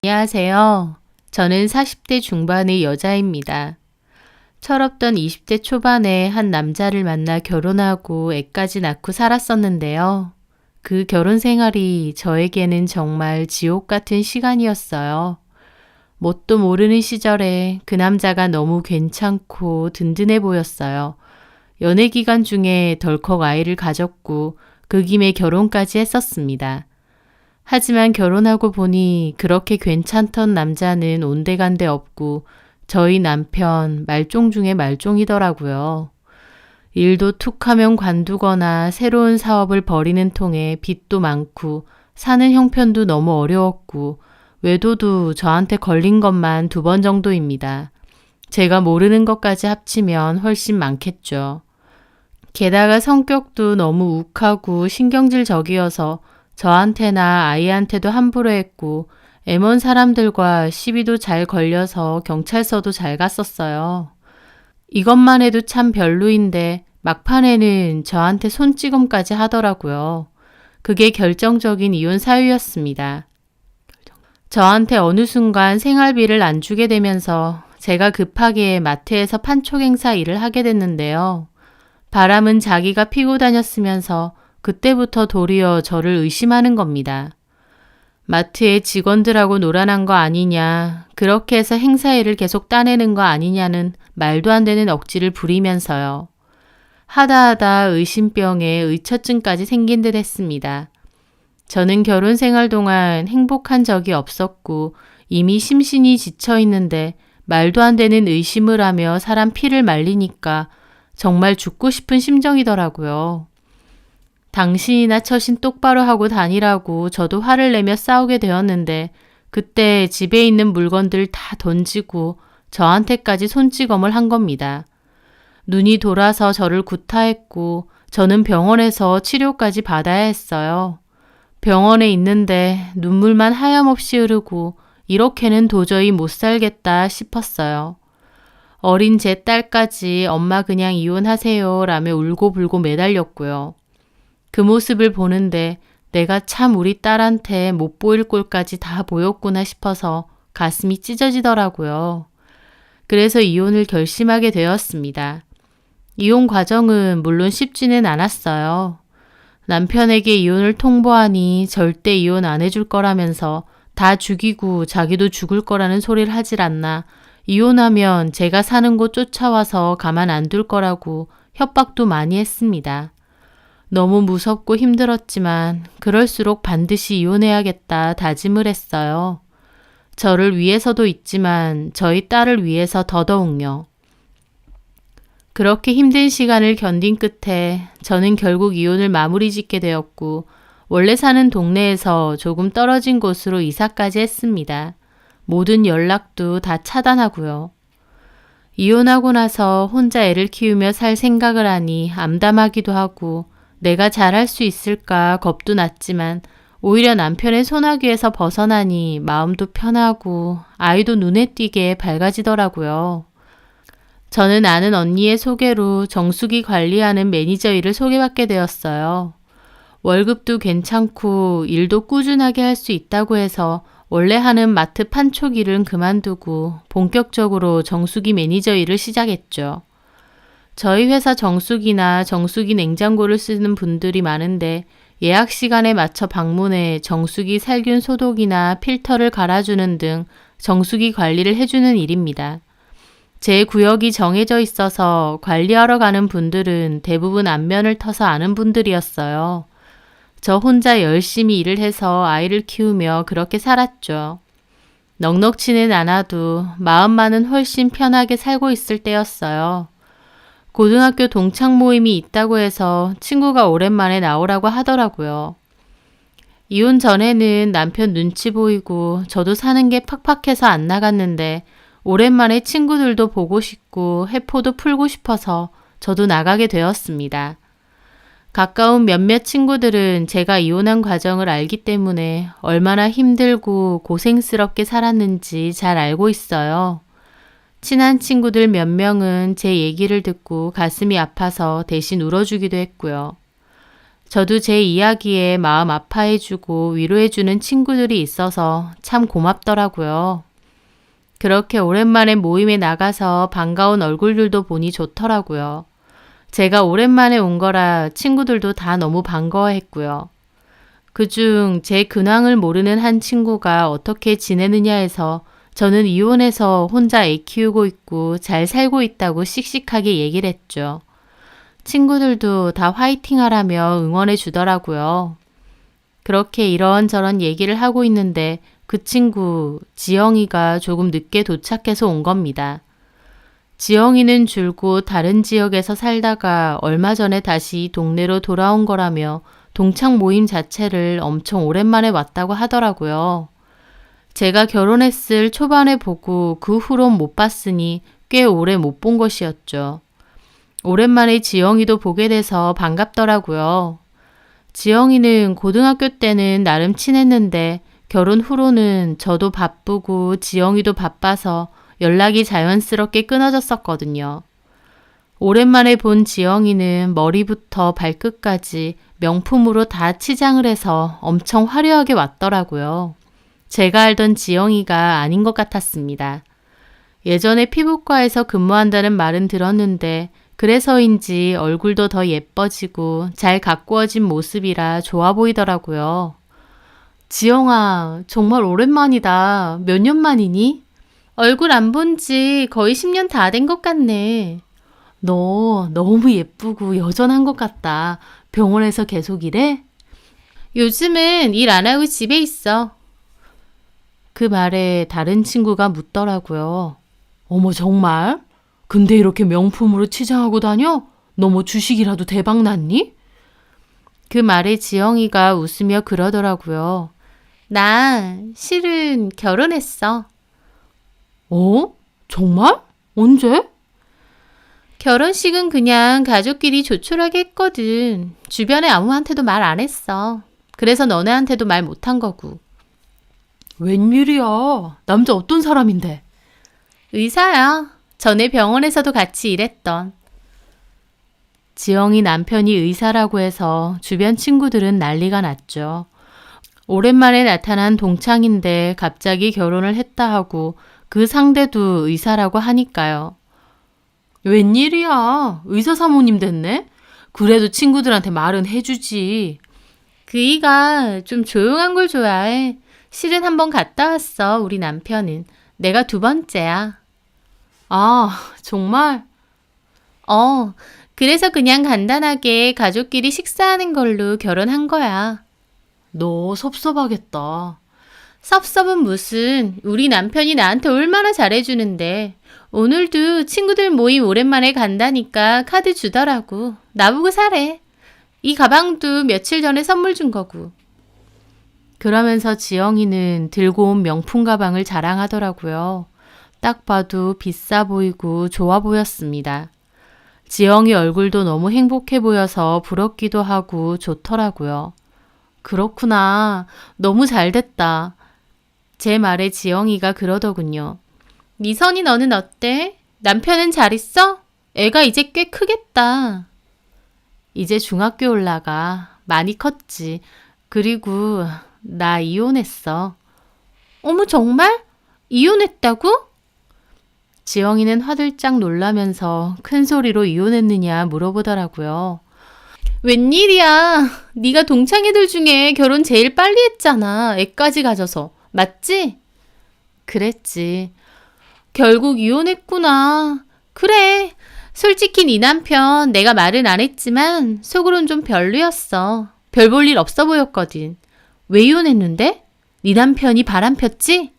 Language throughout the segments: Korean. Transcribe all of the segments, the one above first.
안녕하세요. 저는 40대 중반의 여자입니다. 철없던 20대 초반에 한 남자를 만나 결혼하고 애까지 낳고 살았었는데요. 그 결혼 생활이 저에게는 정말 지옥 같은 시간이었어요. 뭣도 모르는 시절에 그 남자가 너무 괜찮고 든든해 보였어요. 연애 기간 중에 덜컥 아이를 가졌고 그 김에 결혼까지 했었습니다. 하지만 결혼하고 보니 그렇게 괜찮던 남자는 온데간데 없고 저희 남편 말종 중에 말종이더라고요. 일도 툭하면 관두거나 새로운 사업을 벌이는 통에 빚도 많고 사는 형편도 너무 어려웠고 외도도 저한테 걸린 것만 2번 정도입니다. 제가 모르는 것까지 합치면 훨씬 많겠죠. 게다가 성격도 너무 욱하고 신경질적이어서 저한테나 아이한테도 함부로 했고 애먼 사람들과 시비도 잘 걸려서 경찰서도 잘 갔었어요. 이것만 해도 참 별로인데 막판에는 저한테 손찌검까지 하더라고요. 그게 결정적인 이혼 사유였습니다. 저한테 어느 순간 생활비를 안 주게 되면서 제가 급하게 마트에서 판촉 행사 일을 하게 됐는데요. 바람은 자기가 피고 다녔으면서 그때부터 도리어 저를 의심하는 겁니다. 마트에 직원들하고 놀아난 거 아니냐, 그렇게 해서 행사 일을 계속 따내는 거 아니냐는 말도 안 되는 억지를 부리면서요. 하다하다 의심병에 의처증까지 생긴 듯 했습니다. 저는 결혼 생활 동안 행복한 적이 없었고 이미 심신이 지쳐 있는데 말도 안 되는 의심을 하며 사람 피를 말리니까 정말 죽고 싶은 심정이더라고요. 당신이나 처신 똑바로 하고 다니라고 저도 화를 내며 싸우게 되었는데 그때 집에 있는 물건들 다 던지고 저한테까지 손찌검을 한 겁니다. 눈이 돌아서 저를 구타했고 저는 병원에서 치료까지 받아야 했어요. 병원에 있는데 눈물만 하염없이 흐르고 이렇게는 도저히 못 살겠다 싶었어요. 어린 제 딸까지 엄마 그냥 이혼하세요 라며 울고불고 매달렸고요. 그 모습을 보는데 내가 참 우리 딸한테 못 보일 꼴까지 다 보였구나 싶어서 가슴이 찢어지더라고요. 그래서 이혼을 결심하게 되었습니다. 이혼 과정은 물론 쉽지는 않았어요. 남편에게 이혼을 통보하니 절대 이혼 안 해줄 거라면서 다 죽이고 자기도 죽을 거라는 소리를 하질 않나 이혼하면 제가 사는 곳 쫓아와서 가만 안 둘 거라고 협박도 많이 했습니다. 너무 무섭고 힘들었지만 그럴수록 반드시 이혼해야겠다 다짐을 했어요. 저를 위해서도 있지만 저희 딸을 위해서 더더욱요. 그렇게 힘든 시간을 견딘 끝에 저는 결국 이혼을 마무리 짓게 되었고 원래 사는 동네에서 조금 떨어진 곳으로 이사까지 했습니다. 모든 연락도 다 차단하고요. 이혼하고 나서 혼자 애를 키우며 살 생각을 하니 암담하기도 하고 내가 잘할 수 있을까 겁도 났지만 오히려 남편의 소나기에서 벗어나니 마음도 편하고 아이도 눈에 띄게 밝아지더라고요. 저는 아는 언니의 소개로 정수기 관리하는 매니저 일을 소개받게 되었어요. 월급도 괜찮고 일도 꾸준하게 할 수 있다고 해서 원래 하는 마트 판촉 일은 그만두고 본격적으로 정수기 매니저 일을 시작했죠. 저희 회사 정수기나 정수기 냉장고를 쓰는 분들이 많은데 예약 시간에 맞춰 방문해 정수기 살균 소독이나 필터를 갈아주는 등 정수기 관리를 해주는 일입니다. 제 구역이 정해져 있어서 관리하러 가는 분들은 대부분 안면을 터서 아는 분들이었어요. 저 혼자 열심히 일을 해서 아이를 키우며 그렇게 살았죠. 넉넉지는 않아도 마음만은 훨씬 편하게 살고 있을 때였어요. 고등학교 동창 모임이 있다고 해서 친구가 오랜만에 나오라고 하더라고요. 이혼 전에는 남편 눈치 보이고 저도 사는 게 팍팍해서 안 나갔는데 오랜만에 친구들도 보고 싶고 회포도 풀고 싶어서 저도 나가게 되었습니다. 가까운 몇몇 친구들은 제가 이혼한 과정을 알기 때문에 얼마나 힘들고 고생스럽게 살았는지 잘 알고 있어요. 친한 친구들 몇 명은 제 얘기를 듣고 가슴이 아파서 대신 울어주기도 했고요. 저도 제 이야기에 마음 아파해주고 위로해주는 친구들이 있어서 참 고맙더라고요. 그렇게 오랜만에 모임에 나가서 반가운 얼굴들도 보니 좋더라고요. 제가 오랜만에 온 거라 친구들도 다 너무 반가워했고요. 그중 제 근황을 모르는 한 친구가 어떻게 지내느냐 해서 저는 이혼해서 혼자 애 키우고 있고 잘 살고 있다고 씩씩하게 얘기를 했죠. 친구들도 다 화이팅 하라며 응원해 주더라고요. 그렇게 이런저런 얘기를 하고 있는데 그 친구 지영이가 조금 늦게 도착해서 온 겁니다. 지영이는 줄곧 다른 지역에서 살다가 얼마 전에 다시 동네로 돌아온 거라며 동창 모임 자체를 엄청 오랜만에 왔다고 하더라고요. 제가 결혼했을 초반에 보고 그 후론 못 봤으니 꽤 오래 못 본 것이었죠. 오랜만에 지영이도 보게 돼서 반갑더라고요. 지영이는 고등학교 때는 나름 친했는데 결혼 후로는 저도 바쁘고 지영이도 바빠서 연락이 자연스럽게 끊어졌었거든요. 오랜만에 본 지영이는 머리부터 발끝까지 명품으로 다 치장을 해서 엄청 화려하게 왔더라고요. 제가 알던 지영이가 아닌 것 같았습니다. 예전에 피부과에서 근무한다는 말은 들었는데 그래서인지 얼굴도 더 예뻐지고 잘 가꾸어진 모습이라 좋아 보이더라고요. 지영아, 정말 오랜만이다. 몇 년 만이니? 얼굴 안 본지 거의 10년 다 된 것 같네. 너 너무 예쁘고 여전한 것 같다. 병원에서 계속 일해? 요즘은 일 안 하고 집에 있어. 그 말에 다른 친구가 묻더라고요. 어머, 정말? 근데 이렇게 명품으로 치장하고 다녀? 너 뭐 주식이라도 대박 났니? 그 말에 지영이가 웃으며 그러더라고요. 나 실은 결혼했어. 어? 정말? 언제? 결혼식은 그냥 가족끼리 조촐하게 했거든. 주변에 아무한테도 말 안 했어. 그래서 너네한테도 말 못한 거고. 웬일이야? 남자 어떤 사람인데? 의사야. 전에 병원에서도 같이 일했던. 지영이 남편이 의사라고 해서 주변 친구들은 난리가 났죠. 오랜만에 나타난 동창인데 갑자기 결혼을 했다 하고 그 상대도 의사라고 하니까요. 웬일이야? 의사 사모님 됐네? 그래도 친구들한테 말은 해주지. 그이가 좀 조용한 걸 좋아해. 실은 한번 갔다 왔어, 우리 남편은. 내가 두 번째야. 아, 정말? 그래서 그냥 간단하게 가족끼리 식사하는 걸로 결혼한 거야. 너 섭섭하겠다. 섭섭은 무슨, 우리 남편이 나한테 얼마나 잘해주는데. 오늘도 친구들 모임 오랜만에 간다니까 카드 주더라고. 나보고 사래. 이 가방도 며칠 전에 선물 준 거고. 그러면서 지영이는 들고 온 명품 가방을 자랑하더라고요. 딱 봐도 비싸 보이고 좋아 보였습니다. 지영이 얼굴도 너무 행복해 보여서 부럽기도 하고 좋더라고요. 그렇구나. 너무 잘 됐다. 제 말에 지영이가 그러더군요. 미선이 너는 어때? 남편은 잘 있어? 애가 이제 꽤 크겠다. 이제 중학교 올라가. 많이 컸지. 그리고 나 이혼했어. 어머, 정말? 이혼했다고? 지영이는 화들짝 놀라면서 큰 소리로 이혼했느냐 물어보더라고요. 웬일이야. 네가 동창애들 중에 결혼 제일 빨리 했잖아. 애까지 가져서. 맞지? 그랬지. 결국 이혼했구나. 그래. 솔직히 네 남편 내가 말은 안 했지만 속으론 좀 별로였어. 별 볼 일 없어 보였거든. 왜 이혼했는데? 네 남편이 바람 폈지?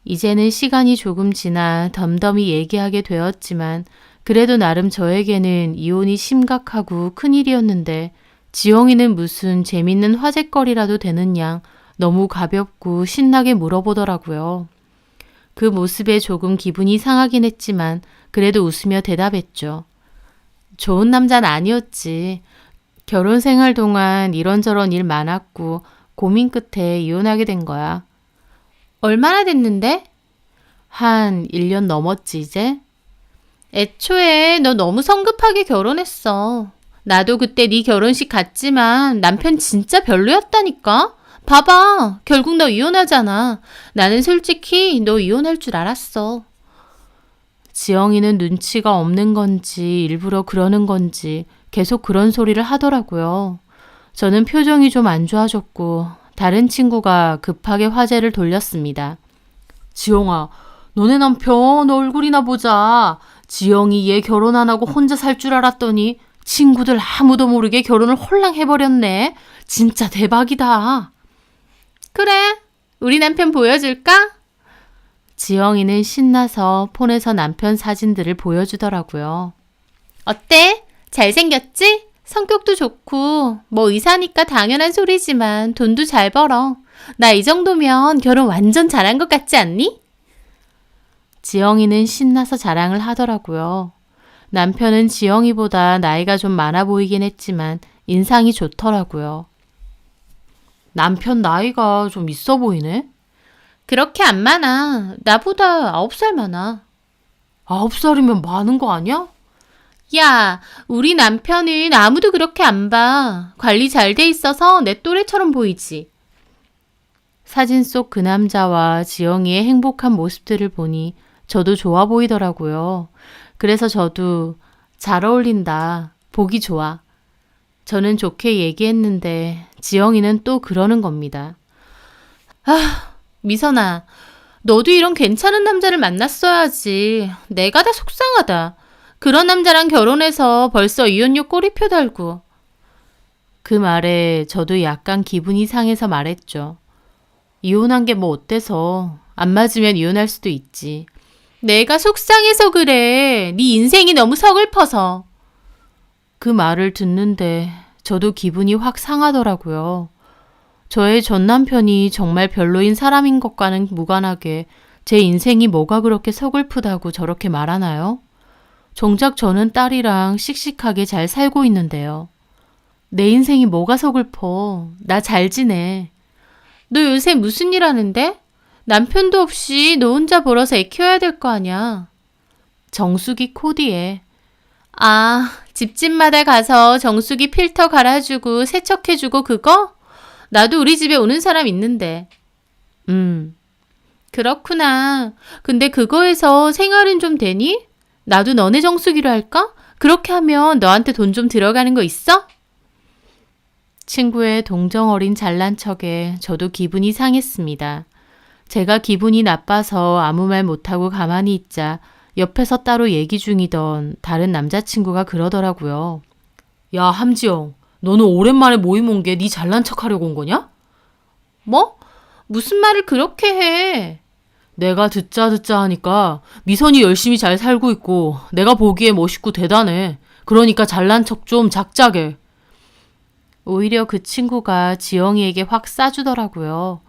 이제는 시간이 조금 지나 덤덤히 얘기하게 되었지만 그래도 나름 저에게는 이혼이 심각하고 큰일이었는데 지영이는 무슨 재밌는 화제거리라도 되는 양 너무 가볍고 신나게 물어보더라고요. 그 모습에 조금 기분이 상하긴 했지만 그래도 웃으며 대답했죠. 좋은 남자는 아니었지. 결혼 생활 동안 이런저런 일 많았고 고민 끝에 이혼하게 된 거야. 얼마나 됐는데? 한 1년 넘었지 이제? 애초에 너 너무 성급하게 결혼했어. 나도 그때 네 결혼식 갔지만 남편 진짜 별로였다니까? 봐봐. 결국 너 이혼하잖아. 나는 솔직히 너 이혼할 줄 알았어. 지영이는 눈치가 없는 건지 일부러 그러는 건지 계속 그런 소리를 하더라고요. 저는 표정이 좀 안 좋아졌고 다른 친구가 급하게 화제를 돌렸습니다. 지영아, 너네 남편 얼굴이나 보자. 지영이 얘 결혼 안 하고 혼자 살 줄 알았더니 친구들 아무도 모르게 결혼을 홀랑 해버렸네. 진짜 대박이다. 그래, 우리 남편 보여줄까? 지영이는 신나서 폰에서 남편 사진들을 보여주더라고요. 어때? 잘생겼지? 성격도 좋고 뭐 의사니까 당연한 소리지만 돈도 잘 벌어. 나 이 정도면 결혼 완전 잘한 것 같지 않니? 지영이는 신나서 자랑을 하더라고요. 남편은 지영이보다 나이가 좀 많아 보이긴 했지만 인상이 좋더라고요. 남편 나이가 좀 있어 보이네? 그렇게 안 많아. 나보다 9살 많아. 9살이면 많은 거 아니야? 야, 우리 남편은 아무도 그렇게 안 봐. 관리 잘 돼 있어서 내 또래처럼 보이지. 사진 속 그 남자와 지영이의 행복한 모습들을 보니 저도 좋아 보이더라고요. 그래서 저도 잘 어울린다. 보기 좋아. 저는 좋게 얘기했는데 지영이는 또 그러는 겁니다. 미선아, 너도 이런 괜찮은 남자를 만났어야지. 내가 다 속상하다. 그런 남자랑 결혼해서 벌써 이혼료 꼬리표 달고. 그 말에 저도 약간 기분이 상해서 말했죠. 이혼한 게 뭐 어때서. 안 맞으면 이혼할 수도 있지. 내가 속상해서 그래. 네 인생이 너무 서글퍼서. 그 말을 듣는데 저도 기분이 확 상하더라고요. 저의 전 남편이 정말 별로인 사람인 것과는 무관하게 제 인생이 뭐가 그렇게 서글프다고 저렇게 말하나요? 정작 저는 딸이랑 씩씩하게 잘 살고 있는데요. 내 인생이 뭐가 서글퍼. 나 잘 지내. 너 요새 무슨 일 하는데? 남편도 없이 너 혼자 벌어서 애 키워야 될 거 아냐. 정수기 코디에. 아, 집집마다 가서 정수기 필터 갈아주고 세척해주고 그거? 나도 우리 집에 오는 사람 있는데. 그렇구나. 근데 그거에서 생활은 좀 되니? 나도 너네 정수기로 할까? 그렇게 하면 너한테 돈 좀 들어가는 거 있어? 친구의 동정 어린 잘난 척에 저도 기분이 상했습니다. 제가 기분이 나빠서 아무 말 못하고 가만히 있자 옆에서 따로 얘기 중이던 다른 남자친구가 그러더라고요. 야, 함지영. 너는 오랜만에 모임 온 게 네 잘난 척 하려고 온 거냐? 뭐? 무슨 말을 그렇게 해? 내가 듣자 하니까 미선이 열심히 잘 살고 있고 내가 보기에 멋있고 대단해. 그러니까 잘난 척 좀 작작해. 오히려 그 친구가 지영이에게 확 싸주더라고요.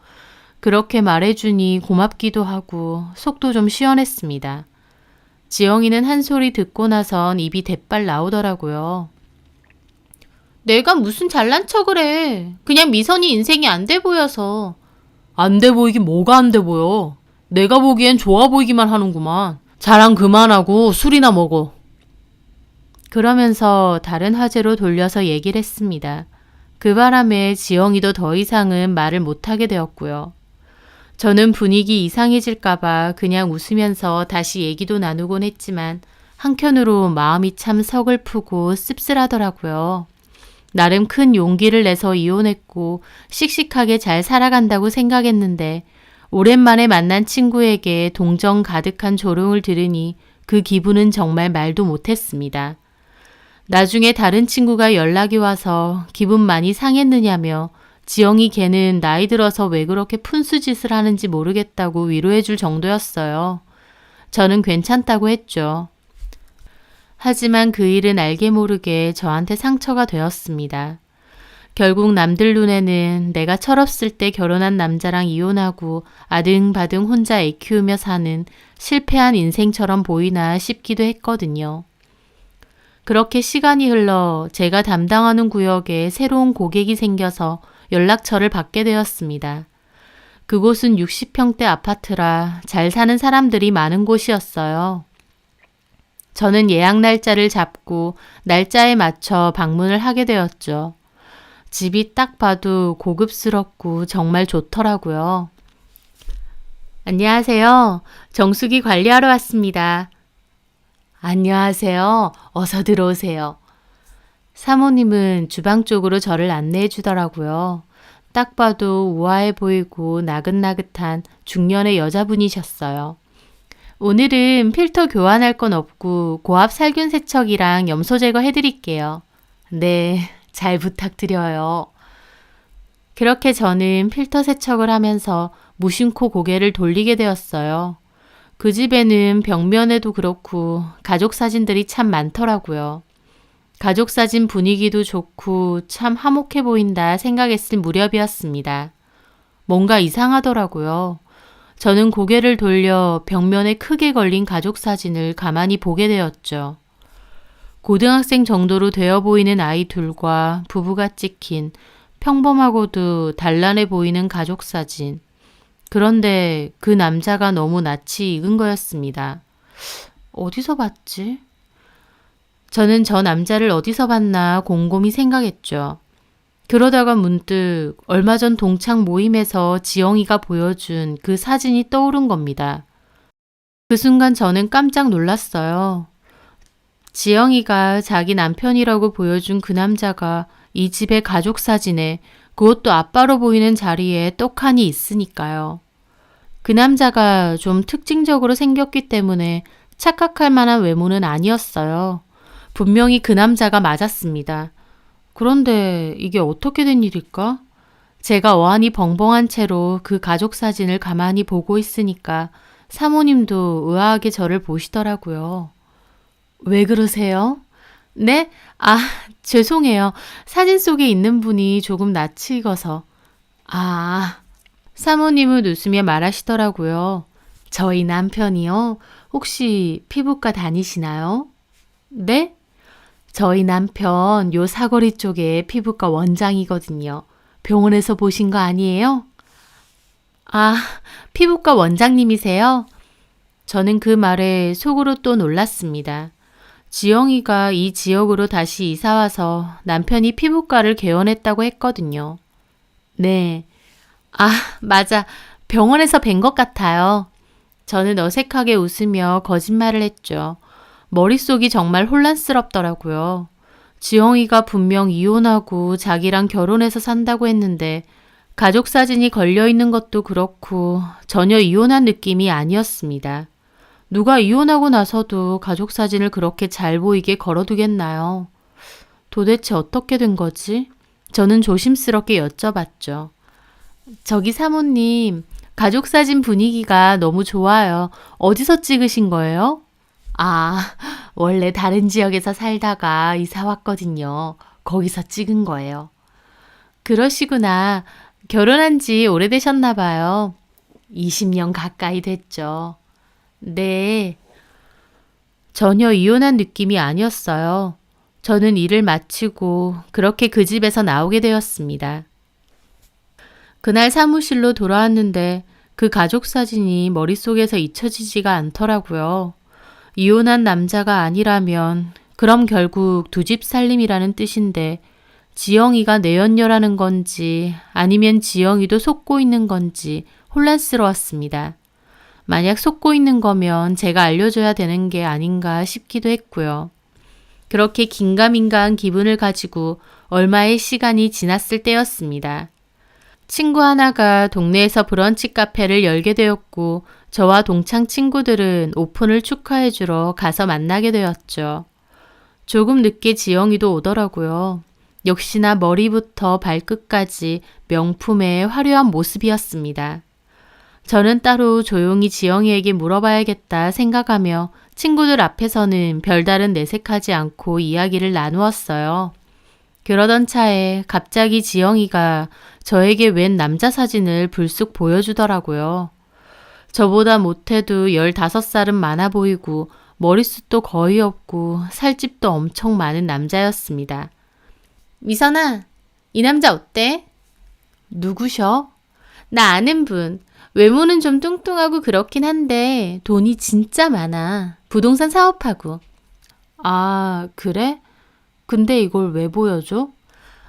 그렇게 말해주니 고맙기도 하고 속도 좀 시원했습니다. 지영이는 한 소리 듣고 나선 입이 대빨 나오더라고요. 내가 무슨 잘난 척을 해. 그냥 미선이 인생이 안 돼 보여서. 안 돼 보이긴 뭐가 안 돼 보여. 내가 보기엔 좋아 보이기만 하는구만. 자랑 그만하고 술이나 먹어. 그러면서 다른 화제로 돌려서 얘기를 했습니다. 그 바람에 지영이도 더 이상은 말을 못하게 되었고요. 저는 분위기 이상해질까봐 그냥 웃으면서 다시 얘기도 나누곤 했지만 한켠으로 마음이 참 서글프고 씁쓸하더라고요. 나름 큰 용기를 내서 이혼했고 씩씩하게 잘 살아간다고 생각했는데 오랜만에 만난 친구에게 동정 가득한 조롱을 들으니 그 기분은 정말 말도 못했습니다. 나중에 다른 친구가 연락이 와서 기분 많이 상했느냐며 지영이 걔는 나이 들어서 왜 그렇게 푼수짓을 하는지 모르겠다고 위로해줄 정도였어요. 저는 괜찮다고 했죠. 하지만 그 일은 알게 모르게 저한테 상처가 되었습니다. 결국 남들 눈에는 내가 철없을 때 결혼한 남자랑 이혼하고 아등바등 혼자 애 키우며 사는 실패한 인생처럼 보이나 싶기도 했거든요. 그렇게 시간이 흘러 제가 담당하는 구역에 새로운 고객이 생겨서 연락처를 받게 되었습니다. 그곳은 60평대 아파트라 잘 사는 사람들이 많은 곳이었어요. 저는 예약 날짜를 잡고 날짜에 맞춰 방문을 하게 되었죠. 집이 딱 봐도 고급스럽고 정말 좋더라고요. 안녕하세요. 정수기 관리하러 왔습니다. 안녕하세요. 어서 들어오세요. 사모님은 주방 쪽으로 저를 안내해 주더라고요. 딱 봐도 우아해 보이고 나긋나긋한 중년의 여자분이셨어요. 오늘은 필터 교환할 건 없고 고압 살균 세척이랑 염소 제거 해드릴게요. 네, 잘 부탁드려요. 그렇게 저는 필터 세척을 하면서 무심코 고개를 돌리게 되었어요. 그 집에는 벽면에도 그렇고 가족 사진들이 참 많더라고요. 가족 사진 분위기도 좋고 참 화목해 보인다 생각했을 무렵이었습니다. 뭔가 이상하더라고요. 저는 고개를 돌려 벽면에 크게 걸린 가족 사진을 가만히 보게 되었죠. 고등학생 정도로 되어 보이는 아이 둘과 부부가 찍힌 평범하고도 단란해 보이는 가족 사진. 그런데 그 남자가 너무 낯이 익은 거였습니다. 어디서 봤지? 저는 저 남자를 어디서 봤나 곰곰이 생각했죠. 그러다가 문득 얼마 전 동창 모임에서 지영이가 보여준 그 사진이 떠오른 겁니다. 그 순간 저는 깜짝 놀랐어요. 지영이가 자기 남편이라고 보여준 그 남자가 이 집의 가족 사진에 그것도 아빠로 보이는 자리에 떡하니 있으니까요. 그 남자가 좀 특징적으로 생겼기 때문에 착각할 만한 외모는 아니었어요. 분명히 그 남자가 맞았습니다. 그런데 이게 어떻게 된 일일까? 제가 어안이 벙벙한 채로 그 가족 사진을 가만히 보고 있으니까 사모님도 의아하게 저를 보시더라고요. 왜 그러세요? 네? 아, 죄송해요. 사진 속에 있는 분이 조금 낯이 익어서. 아, 사모님은 웃으며 말하시더라고요. 저희 남편이요? 혹시 피부과 다니시나요? 네? 저희 남편 요 사거리 쪽에 피부과 원장이거든요. 병원에서 보신 거 아니에요? 아, 피부과 원장님이세요? 저는 그 말에 속으로 또 놀랐습니다. 지영이가 이 지역으로 다시 이사와서 남편이 피부과를 개원했다고 했거든요. 네. 아, 맞아. 병원에서 뵌 것 같아요. 저는 어색하게 웃으며 거짓말을 했죠. 머릿속이 정말 혼란스럽더라고요. 지영이가 분명 이혼하고 자기랑 결혼해서 산다고 했는데 가족 사진이 걸려있는 것도 그렇고 전혀 이혼한 느낌이 아니었습니다. 누가 이혼하고 나서도 가족 사진을 그렇게 잘 보이게 걸어두겠나요? 도대체 어떻게 된 거지? 저는 조심스럽게 여쭤봤죠. 저기 사모님, 가족 사진 분위기가 너무 좋아요. 어디서 찍으신 거예요? 아, 원래 다른 지역에서 살다가 이사 왔거든요. 거기서 찍은 거예요. 그러시구나. 결혼한 지 오래되셨나 봐요. 20년 가까이 됐죠. 네. 전혀 이혼한 느낌이 아니었어요. 저는 일을 마치고 그렇게 그 집에서 나오게 되었습니다. 그날 사무실로 돌아왔는데 그 가족 사진이 머릿속에서 잊혀지지가 않더라고요. 이혼한 남자가 아니라면 그럼 결국 두 집 살림이라는 뜻인데 지영이가 내연녀라는 건지 아니면 지영이도 속고 있는 건지 혼란스러웠습니다. 만약 속고 있는 거면 제가 알려줘야 되는 게 아닌가 싶기도 했고요. 그렇게 긴가민가한 기분을 가지고 얼마의 시간이 지났을 때였습니다. 친구 하나가 동네에서 브런치 카페를 열게 되었고 저와 동창 친구들은 오픈을 축하해주러 가서 만나게 되었죠. 조금 늦게 지영이도 오더라고요. 역시나 머리부터 발끝까지 명품의 화려한 모습이었습니다. 저는 따로 조용히 지영이에게 물어봐야겠다 생각하며 친구들 앞에서는 별다른 내색하지 않고 이야기를 나누었어요. 그러던 차에 갑자기 지영이가 저에게 웬 남자 사진을 불쑥 보여주더라고요. 저보다 못해도 15살은 많아 보이고 머리숱도 거의 없고 살집도 엄청 많은 남자였습니다. 미선아, 이 남자 어때? 누구셔? 나 아는 분. 외모는 좀 뚱뚱하고 그렇긴 한데 돈이 진짜 많아. 부동산 사업하고. 아, 그래? 근데 이걸 왜 보여줘?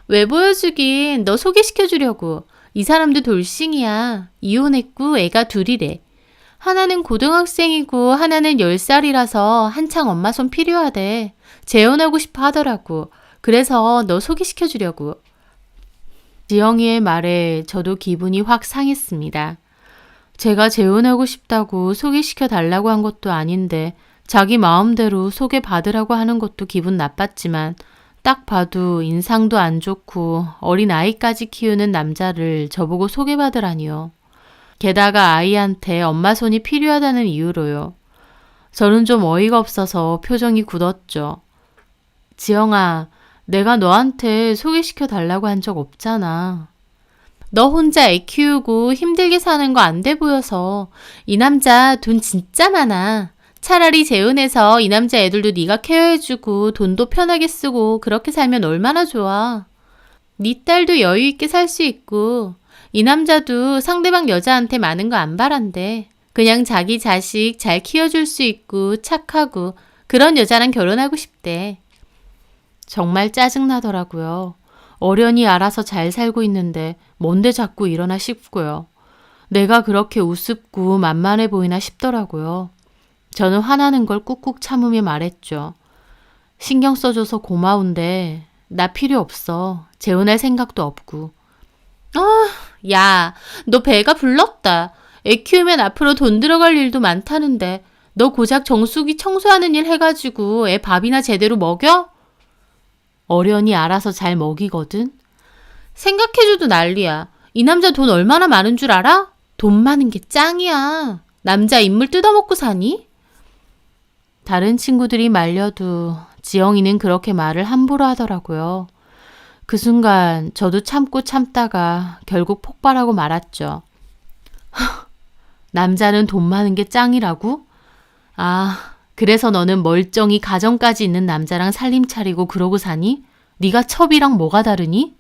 왜 보여주긴 너 소개시켜주려고. 이 사람도 돌싱이야. 이혼했고 애가 둘이래. 하나는 고등학생이고 하나는 10살이라서 한창 엄마 손 필요하대. 재혼하고 싶어 하더라고. 그래서 너 소개시켜주려고. 지영이의 말에 저도 기분이 확 상했습니다. 제가 재혼하고 싶다고 소개시켜 달라고 한 것도 아닌데 자기 마음대로 소개받으라고 하는 것도 기분 나빴지만 딱 봐도 인상도 안 좋고 어린 아이까지 키우는 남자를 저보고 소개받으라니요. 게다가 아이한테 엄마 손이 필요하다는 이유로요. 저는 좀 어이가 없어서 표정이 굳었죠. 지영아, 내가 너한테 소개시켜 달라고 한 적 없잖아. 너 혼자 애 키우고 힘들게 사는 거 안 돼 보여서. 이 남자 돈 진짜 많아. 차라리 재혼해서 이 남자 애들도 네가 케어해주고 돈도 편하게 쓰고 그렇게 살면 얼마나 좋아. 네 딸도 여유 있게 살 수 있고 이 남자도 상대방 여자한테 많은 거 안 바란대. 그냥 자기 자식 잘 키워줄 수 있고 착하고 그런 여자랑 결혼하고 싶대. 정말 짜증나더라고요. 어련히 알아서 잘 살고 있는데 뭔데 자꾸 이러나 싶고요. 내가 그렇게 우습고 만만해 보이나 싶더라고요. 저는 화나는 걸 꾹꾹 참으며 말했죠. 신경 써줘서 고마운데 나 필요 없어. 재혼할 생각도 없고. 아, 야, 너 배가 불렀다. 애 키우면 앞으로 돈 들어갈 일도 많다는데 너 고작 정수기 청소하는 일 해가지고 애 밥이나 제대로 먹여? 어련히 알아서 잘 먹이거든. 생각해줘도 난리야. 이 남자 돈 얼마나 많은 줄 알아? 돈 많은 게 짱이야. 남자 인물 뜯어먹고 사니? 다른 친구들이 말려도 지영이는 그렇게 말을 함부로 하더라고요. 그 순간 저도 참고 참다가 결국 폭발하고 말았죠. 남자는 돈 많은 게 짱이라고? 아, 그래서 너는 멀쩡히 가정까지 있는 남자랑 살림 차리고 그러고 사니? 네가 첩이랑 뭐가 다르니?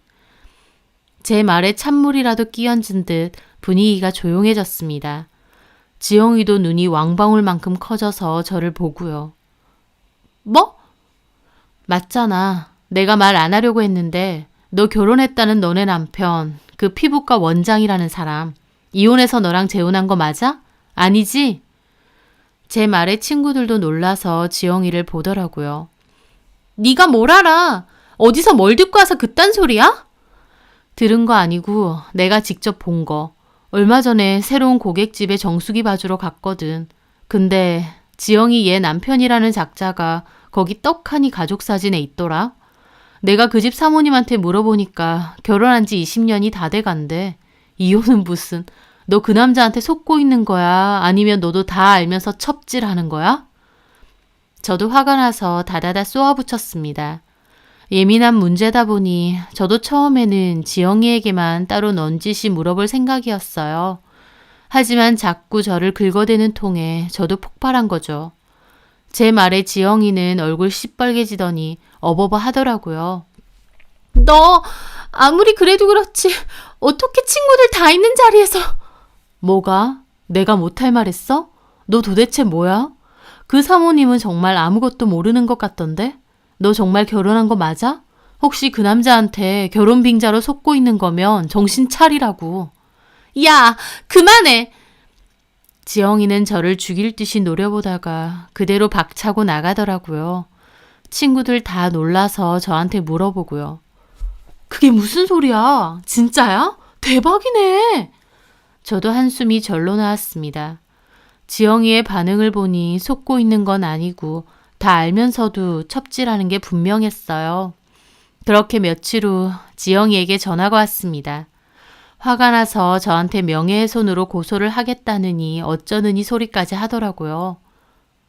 제 말에 찬물이라도 끼얹은 듯 분위기가 조용해졌습니다. 지영이도 눈이 왕방울만큼 커져서 저를 보고요. 뭐? 맞잖아. 내가 말 안 하려고 했는데 너 결혼했다는 너네 남편, 그 피부과 원장이라는 사람, 이혼해서 너랑 재혼한 거 맞아? 아니지? 제 말에 친구들도 놀라서 지영이를 보더라고요. 네가 뭘 알아? 어디서 뭘 듣고 와서 그딴 소리야? 들은 거 아니고 내가 직접 본 거. 얼마 전에 새로운 고깃집에 정수기 봐주러 갔거든. 근데 지영이 얘 남편이라는 작자가 거기 떡하니 가족 사진에 있더라. 내가 그 집 사모님한테 물어보니까 결혼한 지 20년이 다 돼간대. 이혼은 무슨. 너 그 남자한테 속고 있는 거야? 아니면 너도 다 알면서 첩질하는 거야? 저도 화가 나서 다다다 쏘아붙였습니다. 예민한 문제다 보니 저도 처음에는 지영이에게만 따로 넌지시 물어볼 생각이었어요. 하지만 자꾸 저를 긁어대는 통에 저도 폭발한 거죠. 제 말에 지영이는 얼굴 시뻘개지더니 어버버 하더라고요. 너 아무리 그래도 그렇지 어떻게 친구들 다 있는 자리에서. 뭐가? 내가 못할 말 했어? 너 도대체 뭐야? 그 사모님은 정말 아무것도 모르는 것 같던데? 너 정말 결혼한 거 맞아? 혹시 그 남자한테 결혼 빙자로 속고 있는 거면 정신 차리라고. 야, 그만해! 지영이는 저를 죽일 듯이 노려보다가 그대로 박차고 나가더라고요. 친구들 다 놀라서 저한테 물어보고요. 그게 무슨 소리야? 진짜야? 대박이네! 저도 한숨이 절로 나왔습니다. 지영이의 반응을 보니 속고 있는 건 아니고 다 알면서도 첩질하는 게 분명했어요. 그렇게 며칠 후 지영이에게 전화가 왔습니다. 화가 나서 저한테 명예훼손으로 고소를 하겠다느니 어쩌느니 소리까지 하더라고요.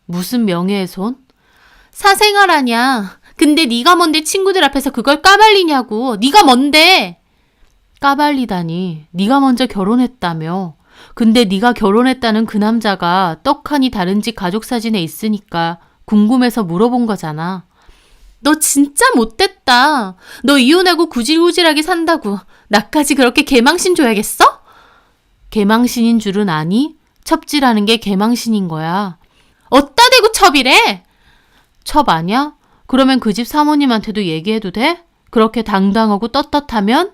무슨 명예훼손? 사생활 아냐. 근데 네가 뭔데 친구들 앞에서 그걸 까발리냐고. 네가 뭔데? 까발리다니. 네가 먼저 결혼했다며. 근데 네가 결혼했다는 그 남자가 떡하니 다른 집 가족 사진에 있으니까 궁금해서 물어본 거잖아. 너 진짜 못됐다. 너 이혼하고 구질구질하게 산다고 나까지 그렇게 개망신 줘야겠어? 개망신인 줄은 아니? 첩질하는 게 개망신인 거야. 어따 대고 첩이래? 첩 아냐? 그러면 그 집 사모님한테도 얘기해도 돼? 그렇게 당당하고 떳떳하면?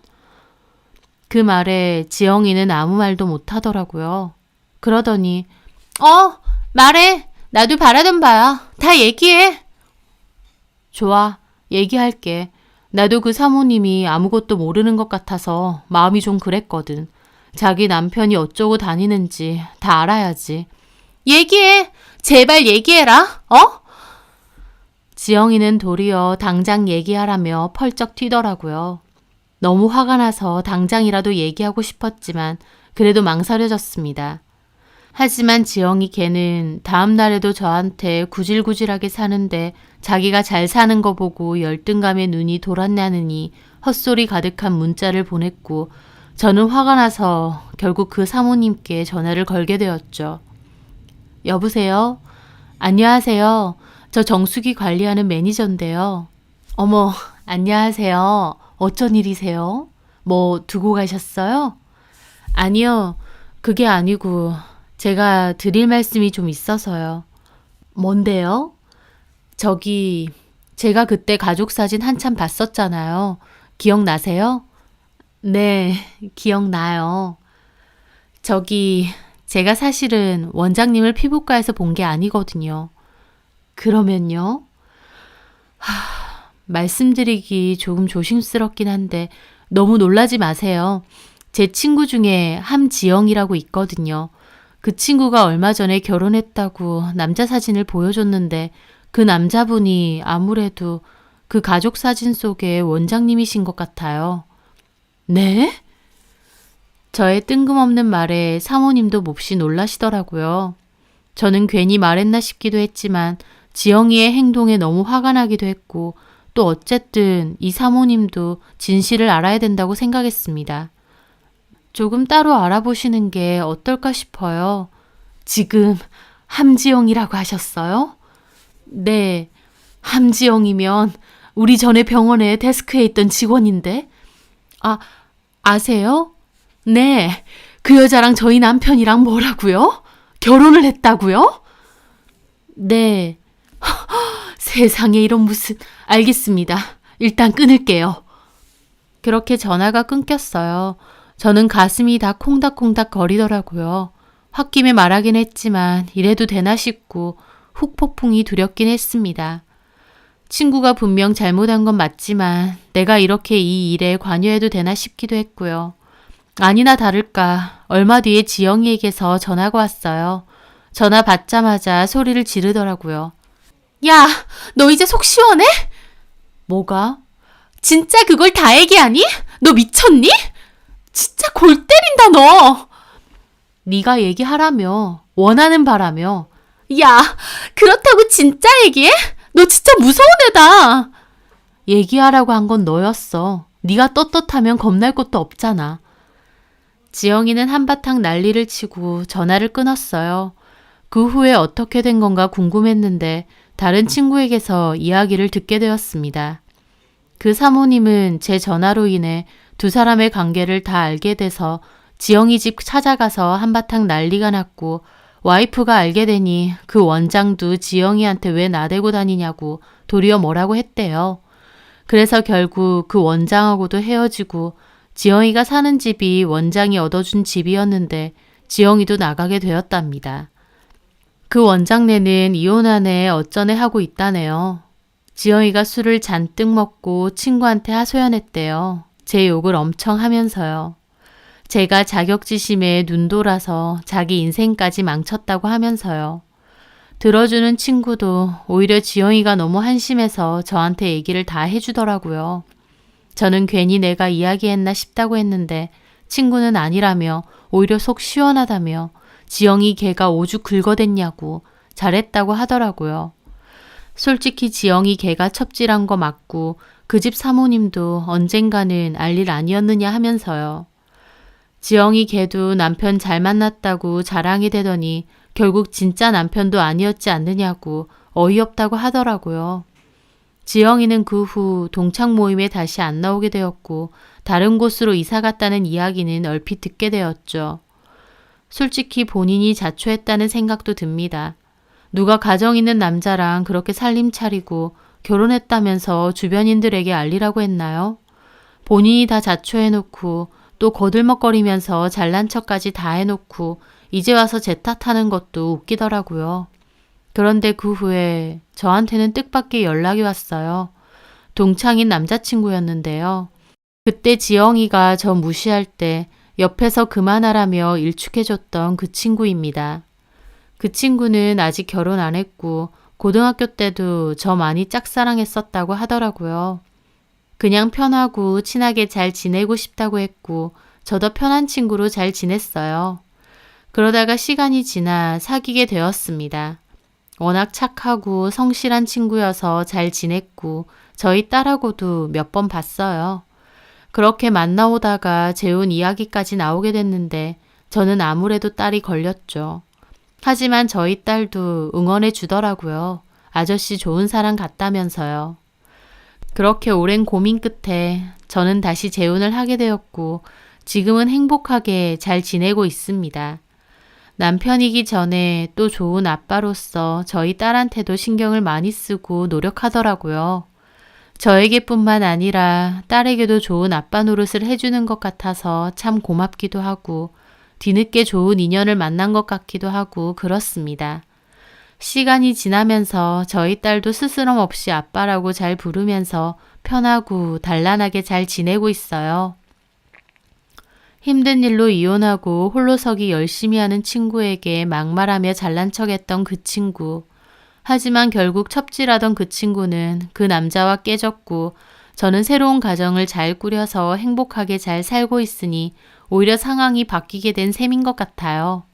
그 말에 지영이는 아무 말도 못하더라고요. 그러더니 말해. 나도 바라던 바야. 다 얘기해. 좋아. 얘기할게. 나도 그 사모님이 아무것도 모르는 것 같아서 마음이 좀 그랬거든. 자기 남편이 어쩌고 다니는지 다 알아야지. 얘기해. 제발 얘기해라. 지영이는 도리어 당장 얘기하라며 펄쩍 튀더라고요. 너무 화가 나서 당장이라도 얘기하고 싶었지만 그래도 망설여졌습니다. 하지만 지영이 걔는 다음 날에도 저한테 구질구질하게 사는데 자기가 잘 사는 거 보고 열등감에 눈이 돌았냐느니 헛소리 가득한 문자를 보냈고 저는 화가 나서 결국 그 사모님께 전화를 걸게 되었죠. 여보세요? 안녕하세요. 저 정수기 관리하는 매니저인데요. 어머, 안녕하세요. 어쩐 일이세요? 뭐 두고 가셨어요? 아니요. 그게 아니고 제가 드릴 말씀이 좀 있어서요. 뭔데요? 저기 제가 그때 가족 사진 한참 봤었잖아요. 기억나세요? 네, 기억나요. 저기 제가 사실은 원장님을 피부과에서 본 게 아니거든요. 그러면요? 말씀드리기 조금 조심스럽긴 한데 너무 놀라지 마세요. 제 친구 중에 함지영이라고 있거든요. 그 친구가 얼마 전에 결혼했다고 남자 사진을 보여줬는데 그 남자분이 아무래도 그 가족 사진 속의 원장님이신 것 같아요. 네? 저의 뜬금없는 말에 사모님도 몹시 놀라시더라고요. 저는 괜히 말했나 싶기도 했지만 지영이의 행동에 너무 화가 나기도 했고 또 어쨌든 이 사모님도 진실을 알아야 된다고 생각했습니다. 조금 따로 알아보시는 게 어떨까 싶어요. 지금 함지영이라고 하셨어요? 네, 함지영이면 우리 전에 병원에 데스크에 있던 직원인데. 아세요? 네, 그 여자랑 저희 남편이랑 뭐라고요? 결혼을 했다고요? 네. 세상에 이런 무슨... 알겠습니다. 일단 끊을게요. 그렇게 전화가 끊겼어요. 저는 가슴이 다 콩닥콩닥 거리더라고요. 홧김에 말하긴 했지만 이래도 되나 싶고 훅폭풍이 두렵긴 했습니다. 친구가 분명 잘못한 건 맞지만 내가 이렇게 이 일에 관여해도 되나 싶기도 했고요. 아니나 다를까 얼마 뒤에 지영이에게서 전화가 왔어요. 전화 받자마자 소리를 지르더라고요. 야, 너 이제 속 시원해? 뭐가? 진짜 그걸 다 얘기하니? 너 미쳤니? 진짜 골 때린다 너. 네가 얘기하라며. 원하는 바라며. 야, 그렇다고 진짜 얘기해? 너 진짜 무서운 애다. 얘기하라고 한 건 너였어. 네가 떳떳하면 겁날 것도 없잖아. 지영이는 한바탕 난리를 치고 전화를 끊었어요. 그 후에 어떻게 된 건가 궁금했는데 다른 친구에게서 이야기를 듣게 되었습니다. 그 사모님은 제 전화로 인해 두 사람의 관계를 다 알게 돼서 지영이 집 찾아가서 한바탕 난리가 났고 와이프가 알게 되니 그 원장도 지영이한테 왜 나대고 다니냐고 도리어 뭐라고 했대요. 그래서 결국 그 원장하고도 헤어지고 지영이가 사는 집이 원장이 얻어준 집이었는데 지영이도 나가게 되었답니다. 그 원장네는 이혼한 애 어쩌네 하고 있다네요. 지영이가 술을 잔뜩 먹고 친구한테 하소연했대요. 제 욕을 엄청 하면서요. 제가 자격지심에 눈 돌아서 자기 인생까지 망쳤다고 하면서요. 들어주는 친구도 오히려 지영이가 너무 한심해서 저한테 얘기를 다 해주더라고요. 저는 괜히 내가 이야기했나 싶다고 했는데 친구는 아니라며 오히려 속 시원하다며 지영이 걔가 오죽 긁어댔냐고 잘했다고 하더라고요. 솔직히 지영이 걔가 첩질한 거 맞고 그 집 사모님도 언젠가는 알 일 아니었느냐 하면서요. 지영이 걔도 남편 잘 만났다고 자랑이 되더니 결국 진짜 남편도 아니었지 않느냐고 어이없다고 하더라고요. 지영이는 그 후 동창 모임에 다시 안 나오게 되었고 다른 곳으로 이사 갔다는 이야기는 얼핏 듣게 되었죠. 솔직히 본인이 자초했다는 생각도 듭니다. 누가 가정 있는 남자랑 그렇게 살림 차리고 결혼했다면서 주변인들에게 알리라고 했나요? 본인이 다 자초해놓고 또 거들먹거리면서 잘난 척까지 다 해놓고 이제 와서 제 탓하는 것도 웃기더라고요. 그런데 그 후에 저한테는 뜻밖의 연락이 왔어요. 동창인 남자친구였는데요. 그때 지영이가 저 무시할 때 옆에서 그만하라며 일축해줬던 그 친구입니다. 그 친구는 아직 결혼 안 했고 고등학교 때도 저 많이 짝사랑했었다고 하더라고요. 그냥 편하고 친하게 잘 지내고 싶다고 했고 저도 편한 친구로 잘 지냈어요. 그러다가 시간이 지나 사귀게 되었습니다. 워낙 착하고 성실한 친구여서 잘 지냈고 저희 딸하고도 몇 번 봤어요. 그렇게 만나오다가 재혼 이야기까지 나오게 됐는데 저는 아무래도 딸이 걸렸죠. 하지만 저희 딸도 응원해 주더라고요. 아저씨 좋은 사람 같다면서요. 그렇게 오랜 고민 끝에 저는 다시 재혼을 하게 되었고 지금은 행복하게 잘 지내고 있습니다. 남편이기 전에 또 좋은 아빠로서 저희 딸한테도 신경을 많이 쓰고 노력하더라고요. 저에게뿐만 아니라 딸에게도 좋은 아빠 노릇을 해주는 것 같아서 참 고맙기도 하고 뒤늦게 좋은 인연을 만난 것 같기도 하고 그렇습니다. 시간이 지나면서 저희 딸도 스스럼 없이 아빠라고 잘 부르면서 편하고 단란하게 잘 지내고 있어요. 힘든 일로 이혼하고 홀로서기 열심히 하는 친구에게 막말하며 잘난 척했던 그 친구. 하지만 결국 첩질하던 그 친구는 그 남자와 깨졌고 저는 새로운 가정을 잘 꾸려서 행복하게 잘 살고 있으니 오히려 상황이 바뀌게 된 셈인 것 같아요.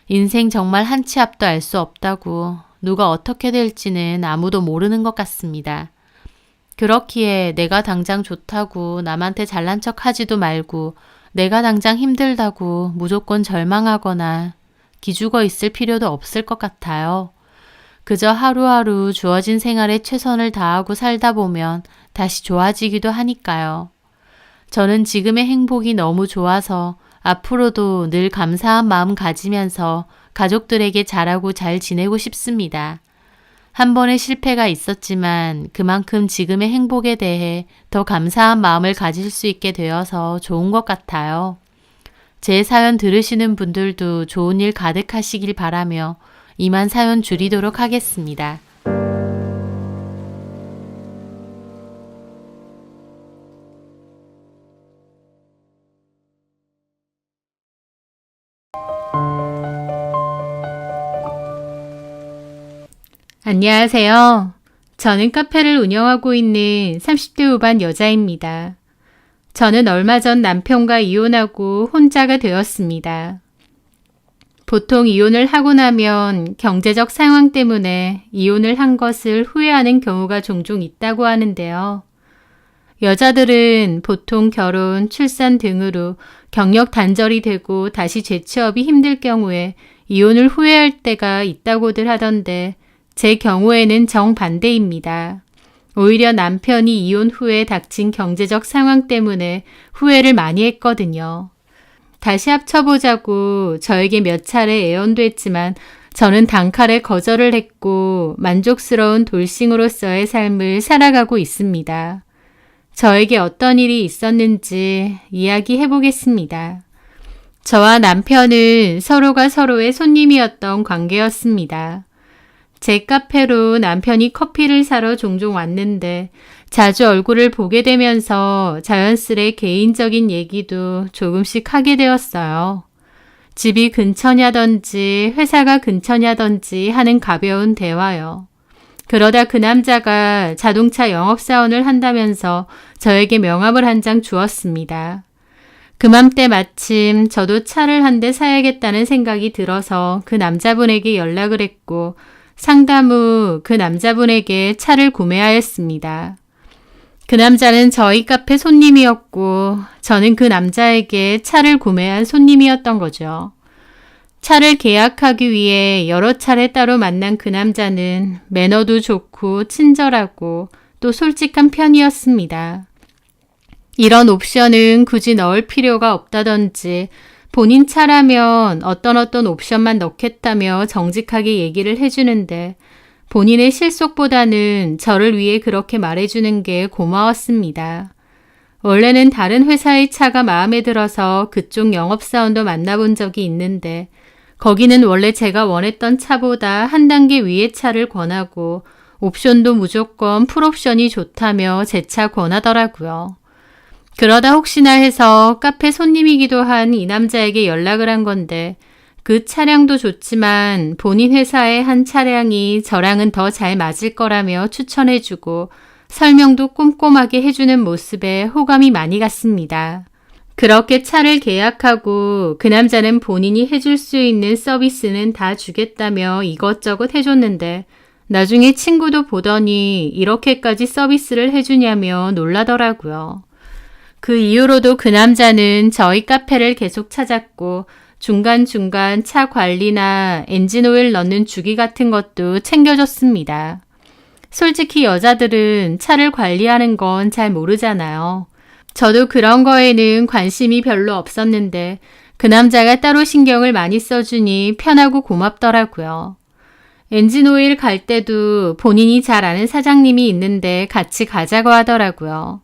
인생 정말 한 치 앞도 알 수 없다고 누가 어떻게 될지는 아무도 모르는 것 같습니다. 그렇기에 내가 당장 좋다고 남한테 잘난 척 하지도 말고 내가 당장 힘들다고 무조건 절망하거나 기죽어 있을 필요도 없을 것 같아요. 그저 하루하루 주어진 생활에 최선을 다하고 살다 보면 다시 좋아지기도 하니까요. 저는 지금의 행복이 너무 좋아서 앞으로도 늘 감사한 마음 가지면서 가족들에게 잘하고 잘 지내고 싶습니다. 한 번의 실패가 있었지만 그만큼 지금의 행복에 대해 더 감사한 마음을 가질 수 있게 되어서 좋은 것 같아요. 제 사연 들으시는 분들도 좋은 일 가득하시길 바라며 이만 사연 줄이도록 하겠습니다. 안녕하세요. 저는 카페를 운영하고 있는 30대 후반 여자입니다. 저는 얼마 전 남편과 이혼하고 혼자가 되었습니다. 보통 이혼을 하고 나면 경제적 상황 때문에 이혼을 한 것을 후회하는 경우가 종종 있다고 하는데요. 여자들은 보통 결혼, 출산 등으로 경력 단절이 되고 다시 재취업이 힘들 경우에 이혼을 후회할 때가 있다고들 하던데 제 경우에는 정반대입니다. 오히려 남편이 이혼 후에 닥친 경제적 상황 때문에 후회를 많이 했거든요. 다시 합쳐보자고 저에게 몇 차례 애원도 했지만 저는 단칼에 거절을 했고 만족스러운 돌싱으로서의 삶을 살아가고 있습니다. 저에게 어떤 일이 있었는지 이야기해 보겠습니다. 저와 남편은 서로가 서로의 손님이었던 관계였습니다. 제 카페로 남편이 커피를 사러 종종 왔는데 자주 얼굴을 보게 되면서 자연스레 개인적인 얘기도 조금씩 하게 되었어요. 집이 근처냐던지 회사가 근처냐던지 하는 가벼운 대화요. 그러다 그 남자가 자동차 영업사원을 한다면서 저에게 명함을 한 장 주었습니다. 그맘때 마침 저도 차를 한 대 사야겠다는 생각이 들어서 그 남자분에게 연락을 했고 상담 후 그 남자분에게 차를 구매하였습니다. 그 남자는 저희 카페 손님이었고 저는 그 남자에게 차를 구매한 손님이었던 거죠. 차를 계약하기 위해 여러 차례 따로 만난 그 남자는 매너도 좋고 친절하고 또 솔직한 편이었습니다. 이런 옵션은 굳이 넣을 필요가 없다던지 본인 차라면 어떤 옵션만 넣겠다며 정직하게 얘기를 해주는데 본인의 실속보다는 저를 위해 그렇게 말해주는 게 고마웠습니다. 원래는 다른 회사의 차가 마음에 들어서 그쪽 영업사원도 만나본 적이 있는데 거기는 원래 제가 원했던 차보다 한 단계 위의 차를 권하고 옵션도 무조건 풀옵션이 좋다며 제 차 권하더라고요. 그러다 혹시나 해서 카페 손님이기도 한 이 남자에게 연락을 한 건데 그 차량도 좋지만 본인 회사의 한 차량이 저랑은 더 잘 맞을 거라며 추천해주고 설명도 꼼꼼하게 해주는 모습에 호감이 많이 갔습니다. 그렇게 차를 계약하고 그 남자는 본인이 해줄 수 있는 서비스는 다 주겠다며 이것저것 해줬는데 나중에 친구도 보더니 이렇게까지 서비스를 해주냐며 놀라더라고요. 그 이후로도 그 남자는 저희 카페를 계속 찾았고 중간중간 차 관리나 엔진오일 넣는 주기 같은 것도 챙겨줬습니다. 솔직히 여자들은 차를 관리하는 건 잘 모르잖아요. 저도 그런 거에는 관심이 별로 없었는데 그 남자가 따로 신경을 많이 써주니 편하고 고맙더라고요. 엔진오일 갈 때도 본인이 잘 아는 사장님이 있는데 같이 가자고 하더라고요.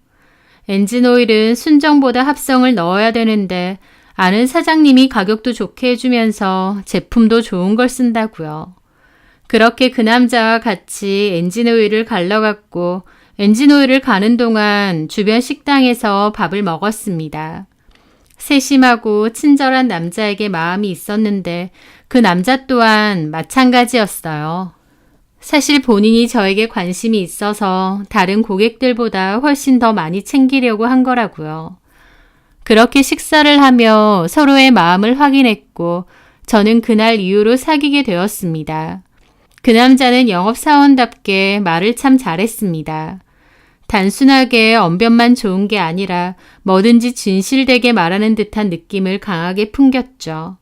엔진오일은 순정보다 합성을 넣어야 되는데 아는 사장님이 가격도 좋게 해주면서 제품도 좋은 걸 쓴다고요. 그렇게 그 남자와 같이 엔진오일을 갈러갔고 엔진오일을 가는 동안 주변 식당에서 밥을 먹었습니다. 세심하고 친절한 남자에게 마음이 있었는데 그 남자 또한 마찬가지였어요. 사실 본인이 저에게 관심이 있어서 다른 고객들보다 훨씬 더 많이 챙기려고 한 거라고요. 그렇게 식사를 하며 서로의 마음을 확인했고 저는 그날 이후로 사귀게 되었습니다. 그 남자는 영업사원답게 말을 참 잘했습니다. 단순하게 언변만 좋은 게 아니라 뭐든지 진실되게 말하는 듯한 느낌을 강하게 풍겼죠.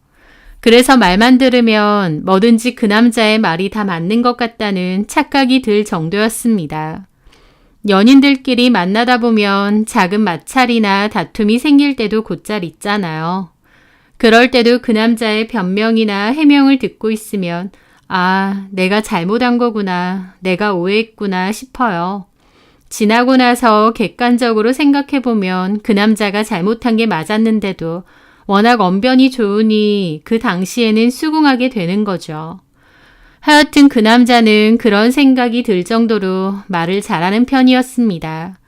그래서 말만 들으면 뭐든지 그 남자의 말이 다 맞는 것 같다는 착각이 들 정도였습니다. 연인들끼리 만나다 보면 작은 마찰이나 다툼이 생길 때도 곧잘 있잖아요. 그럴 때도 그 남자의 변명이나 해명을 듣고 있으면 아, 내가 잘못한 거구나, 내가 오해했구나 싶어요. 지나고 나서 객관적으로 생각해보면 그 남자가 잘못한 게 맞았는데도 워낙 언변이 좋으니 그 당시에는 수긍하게 되는 거죠. 하여튼 그 남자는 그런 생각이 들 정도로 말을 잘하는 편이었습니다.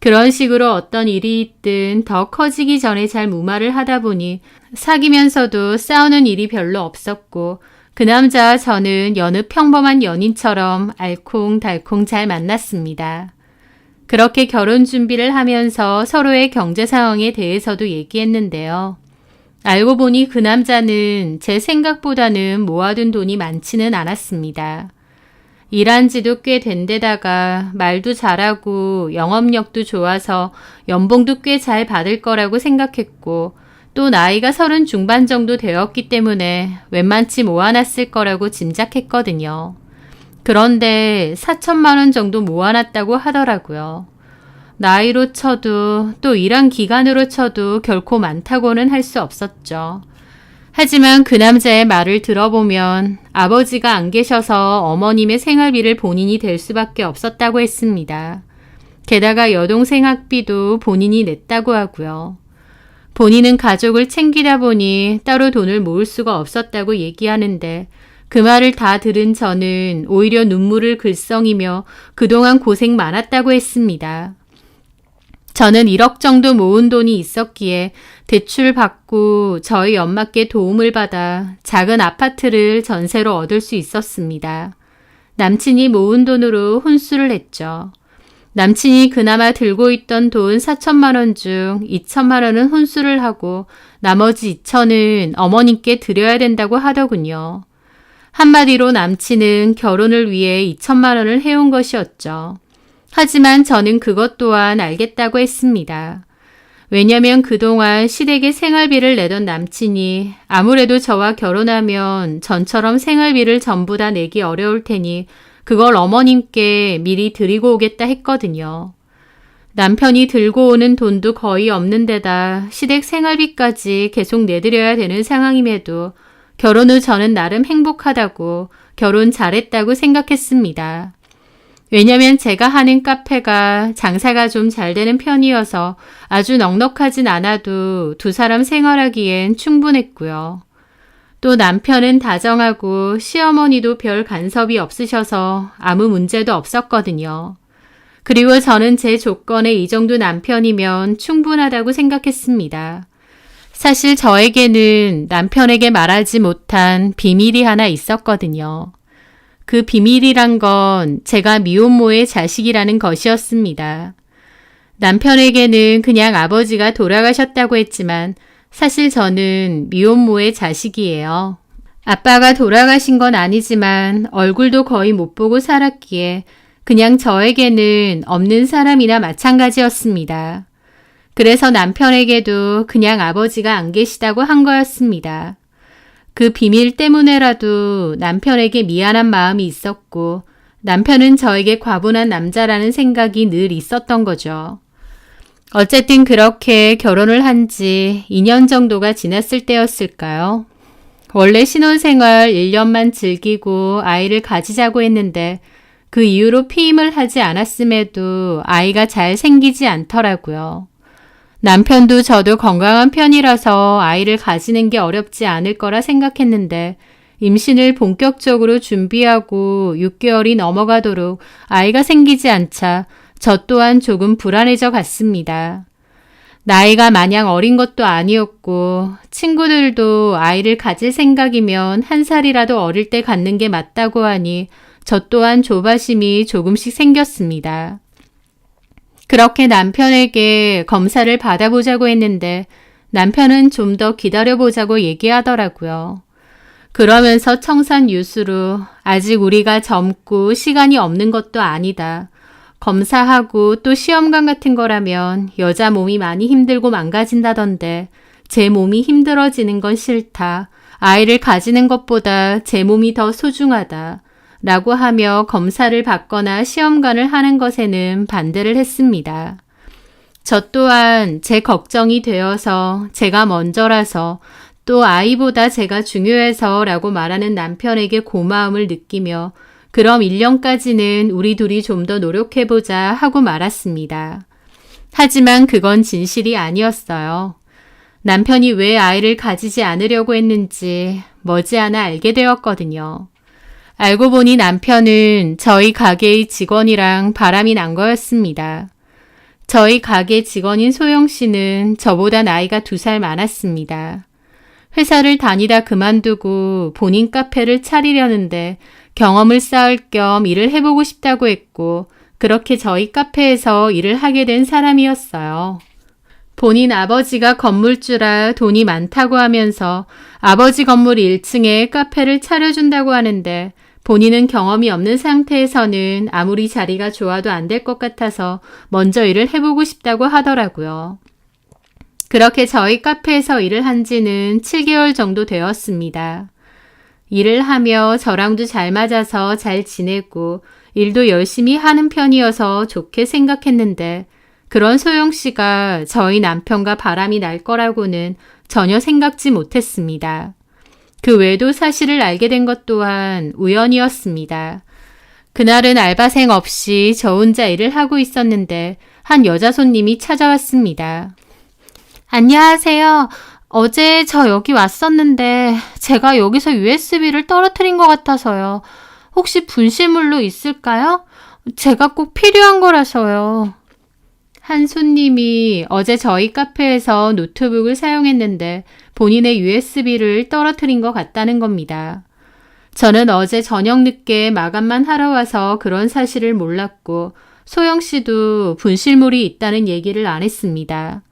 그런 식으로 어떤 일이 있든 더 커지기 전에 잘 무마를 하다 보니 사귀면서도 싸우는 일이 별로 없었고 그 남자와 저는 여느 평범한 연인처럼 알콩달콩 잘 만났습니다. 그렇게 결혼 준비를 하면서 서로의 경제 상황에 대해서도 얘기했는데요. 알고 보니 그 남자는 제 생각보다는 모아둔 돈이 많지는 않았습니다. 일한 지도 꽤 된 데다가 말도 잘하고 영업력도 좋아서 연봉도 꽤 잘 받을 거라고 생각했고 또 나이가 30 중반 정도 되었기 때문에 웬만치 모아놨을 거라고 짐작했거든요. 그런데 4천만 원 정도 모아놨다고 하더라고요. 나이로 쳐도 또 일한 기간으로 쳐도 결코 많다고는 할 수 없었죠. 하지만 그 남자의 말을 들어보면 아버지가 안 계셔서 어머님의 생활비를 본인이 댈 수밖에 없었다고 했습니다. 게다가 여동생 학비도 본인이 냈다고 하고요. 본인은 가족을 챙기다 보니 따로 돈을 모을 수가 없었다고 얘기하는데 그 말을 다 들은 저는 오히려 눈물을 글썽이며 그동안 고생 많았다고 했습니다. 저는 1억 정도 모은 돈이 있었기에 대출 받고 저희 엄마께 도움을 받아 작은 아파트를 전세로 얻을 수 있었습니다. 남친이 모은 돈으로 혼수를 했죠. 남친이 그나마 들고 있던 돈 4천만 원 중 2천만 원은 혼수를 하고 나머지 2천은 어머님께 드려야 된다고 하더군요. 한마디로 남친은 결혼을 위해 2천만 원을 해온 것이었죠. 하지만 저는 그것 또한 알겠다고 했습니다. 왜냐면 그동안 시댁에 생활비를 내던 남친이 아무래도 저와 결혼하면 전처럼 생활비를 전부 다 내기 어려울 테니 그걸 어머님께 미리 드리고 오겠다 했거든요. 남편이 들고 오는 돈도 거의 없는 데다 시댁 생활비까지 계속 내드려야 되는 상황임에도 결혼 후 저는 나름 행복하다고, 결혼 잘했다고 생각했습니다. 왜냐면 제가 하는 카페가 장사가 좀 잘 되는 편이어서 아주 넉넉하진 않아도 두 사람 생활하기엔 충분했고요. 또 남편은 다정하고 시어머니도 별 간섭이 없으셔서 아무 문제도 없었거든요. 그리고 저는 제 조건에 이 정도 남편이면 충분하다고 생각했습니다. 사실 저에게는 남편에게 말하지 못한 비밀이 하나 있었거든요. 그 비밀이란 건 제가 미혼모의 자식이라는 것이었습니다. 남편에게는 그냥 아버지가 돌아가셨다고 했지만 사실 저는 미혼모의 자식이에요. 아빠가 돌아가신 건 아니지만 얼굴도 거의 못 보고 살았기에 그냥 저에게는 없는 사람이나 마찬가지였습니다. 그래서 남편에게도 그냥 아버지가 안 계시다고 한 거였습니다. 그 비밀 때문에라도 남편에게 미안한 마음이 있었고 남편은 저에게 과분한 남자라는 생각이 늘 있었던 거죠. 어쨌든 그렇게 결혼을 한 지 2년 정도가 지났을 때였을까요? 원래 신혼생활 1년만 즐기고 아이를 가지자고 했는데 그 이후로 피임을 하지 않았음에도 아이가 잘 생기지 않더라고요. 남편도 저도 건강한 편이라서 아이를 가지는 게 어렵지 않을 거라 생각했는데 임신을 본격적으로 준비하고 6개월이 넘어가도록 아이가 생기지 않자 저 또한 조금 불안해져 갔습니다. 나이가 마냥 어린 것도 아니었고 친구들도 아이를 가질 생각이면 1살이라도 어릴 때 갖는 게 맞다고 하니 저 또한 조바심이 조금씩 생겼습니다. 그렇게 남편에게 검사를 받아보자고 했는데 남편은 좀 더 기다려보자고 얘기하더라고요. 그러면서 청산유수로 아직 우리가 젊고 시간이 없는 것도 아니다. 검사하고 또 시험관 같은 거라면 여자 몸이 많이 힘들고 망가진다던데 제 몸이 힘들어지는 건 싫다. 아이를 가지는 것보다 제 몸이 더 소중하다. 라고 하며 검사를 받거나 시험관을 하는 것에는 반대를 했습니다. 저 또한 제 걱정이 되어서 제가 먼저라서 또 아이보다 제가 중요해서 라고 말하는 남편에게 고마움을 느끼며 그럼 1년까지는 우리 둘이 좀 더 노력해보자 하고 말았습니다. 하지만 그건 진실이 아니었어요. 남편이 왜 아이를 가지지 않으려고 했는지 머지않아 알게 되었거든요. 알고 보니 남편은 저희 가게의 직원이랑 바람이 난 거였습니다. 저희 가게 직원인 소영 씨는 저보다 나이가 2살 많았습니다. 회사를 다니다 그만두고 본인 카페를 차리려는데 경험을 쌓을 겸 일을 해보고 싶다고 했고 그렇게 저희 카페에서 일을 하게 된 사람이었어요. 본인 아버지가 건물주라 돈이 많다고 하면서 아버지 건물 1층에 카페를 차려준다고 하는데 본인은 경험이 없는 상태에서는 아무리 자리가 좋아도 안 될 것 같아서 먼저 일을 해보고 싶다고 하더라고요. 그렇게 저희 카페에서 일을 한 지는 7개월 정도 되었습니다. 일을 하며 저랑도 잘 맞아서 잘 지내고 일도 열심히 하는 편이어서 좋게 생각했는데 그런 소영 씨가 저희 남편과 바람이 날 거라고는 전혀 생각지 못했습니다. 그 외에도 사실을 알게 된 것 또한 우연이었습니다. 그날은 알바생 없이 저 혼자 일을 하고 있었는데 한 여자 손님이 찾아왔습니다. 안녕하세요. 어제 저 여기 왔었는데 제가 여기서 USB를 떨어뜨린 것 같아서요. 혹시 분실물로 있을까요? 제가 꼭 필요한 거라서요. 한 손님이 어제 저희 카페에서 노트북을 사용했는데 본인의 USB를 떨어뜨린 것 같다는 겁니다. 저는 어제 저녁 늦게 마감만 하러 와서 그런 사실을 몰랐고 소영 씨도 분실물이 있다는 얘기를 안 했습니다.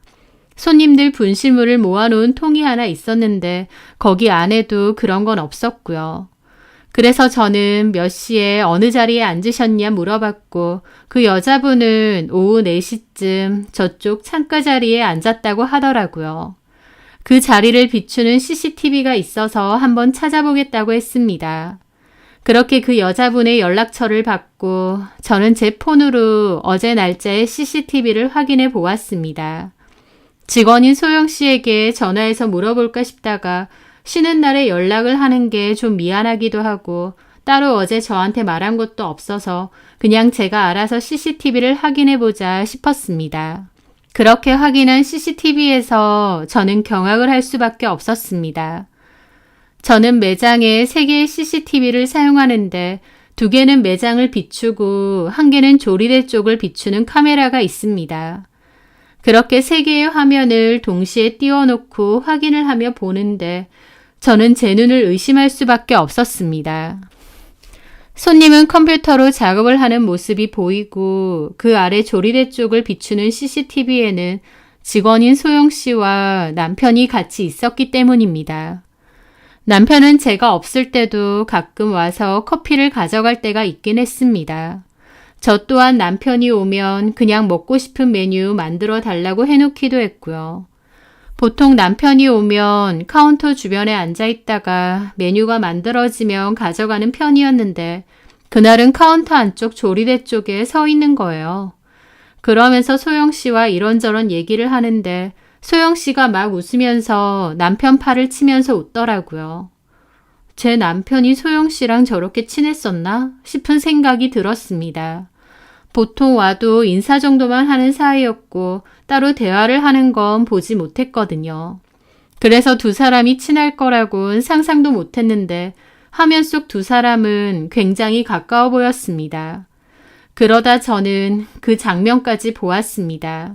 손님들 분실물을 모아놓은 통이 하나 있었는데 거기 안에도 그런 건 없었고요. 그래서 저는 몇 시에 어느 자리에 앉으셨냐 물어봤고 그 여자분은 오후 4시쯤 저쪽 창가 자리에 앉았다고 하더라고요. 그 자리를 비추는 CCTV가 있어서 한번 찾아보겠다고 했습니다. 그렇게 그 여자분의 연락처를 받고 저는 제 폰으로 어제 날짜의 CCTV를 확인해 보았습니다. 직원인 소영 씨에게 전화해서 물어볼까 싶다가 쉬는 날에 연락을 하는 게 좀 미안하기도 하고 따로 어제 저한테 말한 것도 없어서 그냥 제가 알아서 CCTV를 확인해 보자 싶었습니다. 그렇게 확인한 CCTV에서 저는 경악을 할 수밖에 없었습니다. 저는 매장에 3개의 CCTV를 사용하는데 2개는 매장을 비추고 1개는 조리대 쪽을 비추는 카메라가 있습니다. 그렇게 3개의 화면을 동시에 띄워놓고 확인을 하며 보는데 저는 제 눈을 의심할 수밖에 없었습니다. 손님은 컴퓨터로 작업을 하는 모습이 보이고 그 아래 조리대 쪽을 비추는 CCTV에는 직원인 소영 씨와 남편이 같이 있었기 때문입니다. 남편은 제가 없을 때도 가끔 와서 커피를 가져갈 때가 있긴 했습니다. 저 또한 남편이 오면 그냥 먹고 싶은 메뉴 만들어 달라고 해놓기도 했고요. 보통 남편이 오면 카운터 주변에 앉아 있다가 메뉴가 만들어지면 가져가는 편이었는데 그날은 카운터 안쪽 조리대 쪽에 서 있는 거예요. 그러면서 소영 씨와 이런저런 얘기를 하는데 소영 씨가 막 웃으면서 남편 팔을 치면서 웃더라고요. 제 남편이 소영 씨랑 저렇게 친했었나 싶은 생각이 들었습니다. 보통 와도 인사 정도만 하는 사이였고 따로 대화를 하는 건 보지 못했거든요. 그래서 2 사람이 친할 거라고는 상상도 못했는데 화면 속 2 사람은 굉장히 가까워 보였습니다. 그러다 저는 그 장면까지 보았습니다.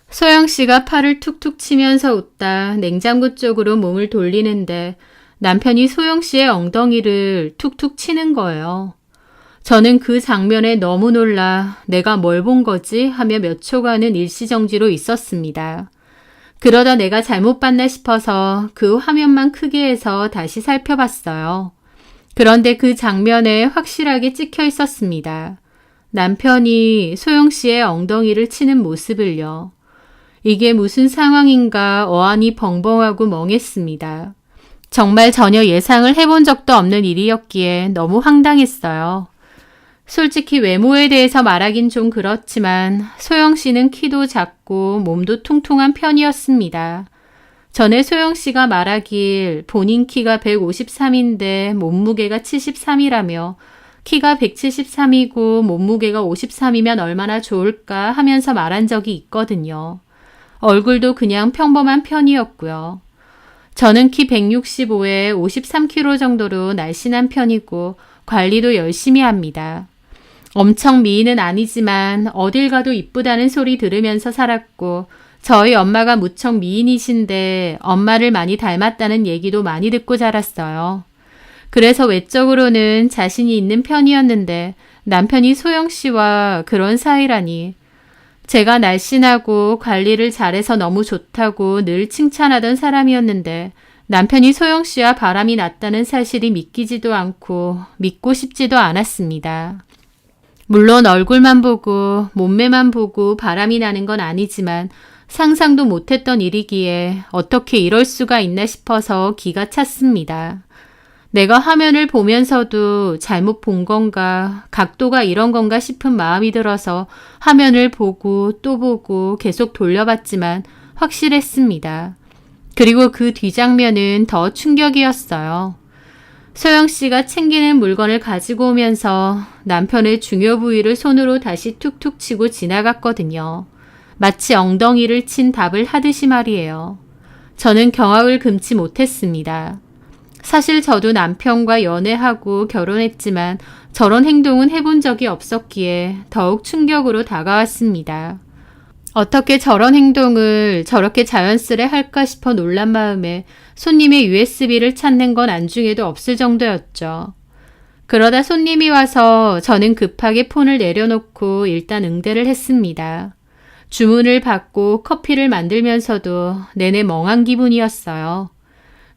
소영 씨가 팔을 툭툭 치면서 웃다 냉장고 쪽으로 몸을 돌리는데 남편이 소영 씨의 엉덩이를 툭툭 치는 거예요. 저는 그 장면에 너무 놀라 내가 뭘 본 거지 하며 몇 초간은 일시정지로 있었습니다. 그러다 내가 잘못 봤나 싶어서 그 화면만 크게 해서 다시 살펴봤어요. 그런데 그 장면에 확실하게 찍혀 있었습니다. 남편이 소영 씨의 엉덩이를 치는 모습을요. 이게 무슨 상황인가 어안이 벙벙하고 멍했습니다. 정말 전혀 예상을 해본 적도 없는 일이었기에 너무 황당했어요. 솔직히 외모에 대해서 말하긴 좀 그렇지만 소영 씨는 키도 작고 몸도 퉁퉁한 편이었습니다. 전에 소영 씨가 말하길 본인 키가 153인데 몸무게가 73이라며 키가 173이고 몸무게가 53이면 얼마나 좋을까 하면서 말한 적이 있거든요. 얼굴도 그냥 평범한 편이었고요. 저는 키 165에 53kg 정도로 날씬한 편이고 관리도 열심히 합니다. 엄청 미인은 아니지만 어딜 가도 이쁘다는 소리 들으면서 살았고 저희 엄마가 무척 미인이신데 엄마를 많이 닮았다는 얘기도 많이 듣고 자랐어요. 그래서 외적으로는 자신이 있는 편이었는데 남편이 소영 씨와 그런 사이라니. 제가 날씬하고 관리를 잘해서 너무 좋다고 늘 칭찬하던 사람이었는데 남편이 소영 씨와 바람이 났다는 사실이 믿기지도 않고 믿고 싶지도 않았습니다. 물론 얼굴만 보고 몸매만 보고 바람이 나는 건 아니지만 상상도 못했던 일이기에 어떻게 이럴 수가 있나 싶어서 기가 찼습니다. 내가 화면을 보면서도 잘못 본 건가, 각도가 이런 건가 싶은 마음이 들어서 화면을 보고 또 보고 계속 돌려봤지만 확실했습니다. 그리고 그 뒤장면은 더 충격이었어요. 소영 씨가 챙기는 물건을 가지고 오면서 남편의 중요 부위를 손으로 다시 툭툭 치고 지나갔거든요. 마치 엉덩이를 친 답을 하듯이 말이에요. 저는 경악을 금치 못했습니다. 사실 저도 남편과 연애하고 결혼했지만 저런 행동은 해본 적이 없었기에 더욱 충격으로 다가왔습니다. 어떻게 저런 행동을 저렇게 자연스레 할까 싶어 놀란 마음에 손님의 USB를 찾는 건 안중에도 없을 정도였죠. 그러다 손님이 와서 저는 급하게 폰을 내려놓고 일단 응대를 했습니다. 주문을 받고 커피를 만들면서도 내내 멍한 기분이었어요.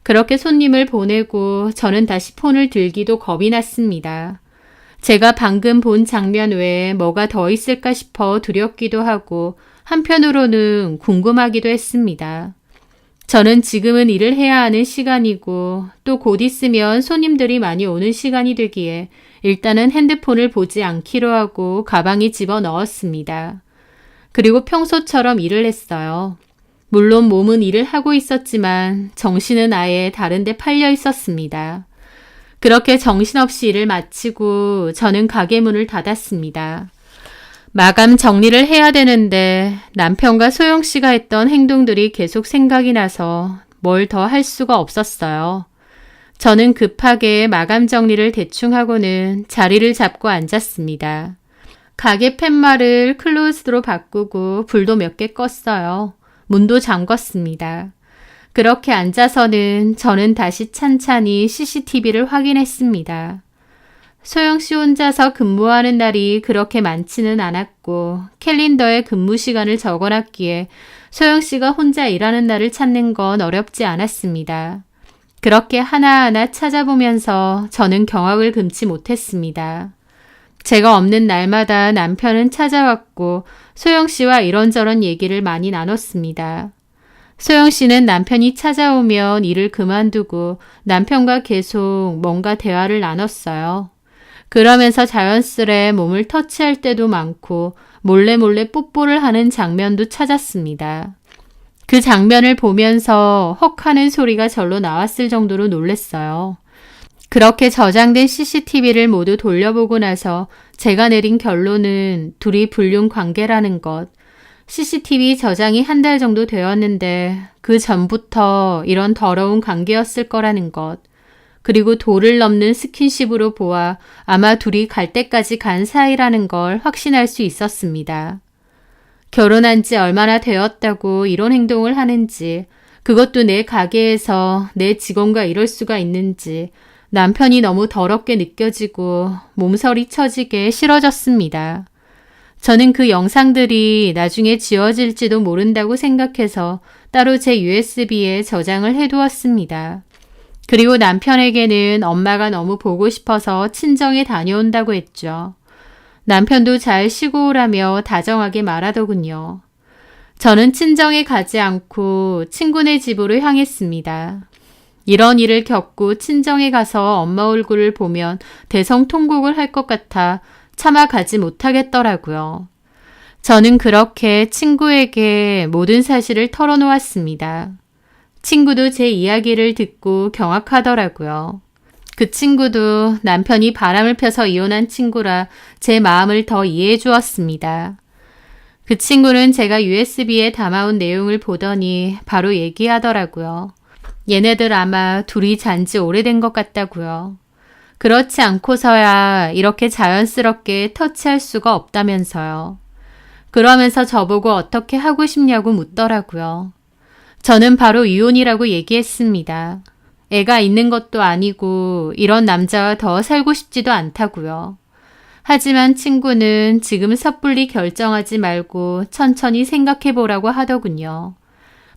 그렇게 손님을 보내고 저는 다시 폰을 들기도 겁이 났습니다. 제가 방금 본 장면 외에 뭐가 더 있을까 싶어 두렵기도 하고 한편으로는 궁금하기도 했습니다. 저는 지금은 일을 해야 하는 시간이고 또 곧 있으면 손님들이 많이 오는 시간이 되기에 일단은 핸드폰을 보지 않기로 하고 가방에 집어 넣었습니다. 그리고 평소처럼 일을 했어요. 물론 몸은 일을 하고 있었지만 정신은 아예 다른 데 팔려 있었습니다. 그렇게 정신없이 일을 마치고 저는 가게 문을 닫았습니다. 마감 정리를 해야 되는데 남편과 소영 씨가 했던 행동들이 계속 생각이 나서 뭘 더 할 수가 없었어요. 저는 급하게 마감 정리를 대충 하고는 자리를 잡고 앉았습니다. 가게 팻말을 클로즈드로 바꾸고 불도 몇 개 껐어요. 문도 잠궜습니다. 그렇게 앉아서는 저는 다시 찬찬히 CCTV를 확인했습니다. 소영 씨 혼자서 근무하는 날이 그렇게 많지는 않았고 캘린더에 근무 시간을 적어놨기에 소영 씨가 혼자 일하는 날을 찾는 건 어렵지 않았습니다. 그렇게 하나하나 찾아보면서 저는 경악을 금치 못했습니다. 제가 없는 날마다 남편은 찾아왔고 소영 씨와 이런저런 얘기를 많이 나눴습니다. 소영 씨는 남편이 찾아오면 일을 그만두고 남편과 계속 뭔가 대화를 나눴어요. 그러면서 자연스레 몸을 터치할 때도 많고 몰래 뽀뽀를 하는 장면도 찾았습니다. 그 장면을 보면서 헉 하는 소리가 절로 나왔을 정도로 놀랐어요. 그렇게 저장된 CCTV를 모두 돌려보고 나서 제가 내린 결론은 둘이 불륜 관계라는 것. CCTV 저장이 한 달 정도 되었는데 그 전부터 이런 더러운 관계였을 거라는 것. 그리고 도를 넘는 스킨십으로 보아 아마 둘이 갈 때까지 간 사이라는 걸 확신할 수 있었습니다. 결혼한 지 얼마나 되었다고 이런 행동을 하는지, 그것도 내 가게에서 내 직원과 이럴 수가 있는지 남편이 너무 더럽게 느껴지고 몸서리 쳐지게 싫어졌습니다. 저는 그 영상들이 나중에 지워질지도 모른다고 생각해서 따로 제 USB에 저장을 해두었습니다. 그리고 남편에게는 엄마가 너무 보고 싶어서 친정에 다녀온다고 했죠. 남편도 잘 쉬고 오라며 다정하게 말하더군요. 저는 친정에 가지 않고 친구네 집으로 향했습니다. 이런 일을 겪고 친정에 가서 엄마 얼굴을 보면 대성통곡을 할 것 같아 차마 가지 못하겠더라고요. 저는 그렇게 친구에게 모든 사실을 털어놓았습니다. 친구도 제 이야기를 듣고 경악하더라고요. 그 친구도 남편이 바람을 펴서 이혼한 친구라 제 마음을 더 이해해 주었습니다. 그 친구는 제가 USB에 담아온 내용을 보더니 바로 얘기하더라고요. 얘네들 아마 둘이 잔지 오래된 것 같다고요. 그렇지 않고서야 이렇게 자연스럽게 터치할 수가 없다면서요. 그러면서 저보고 어떻게 하고 싶냐고 묻더라고요. 저는 바로 이혼이라고 얘기했습니다. 애가 있는 것도 아니고 이런 남자와 더 살고 싶지도 않다고요. 하지만 친구는 지금 섣불리 결정하지 말고 천천히 생각해보라고 하더군요.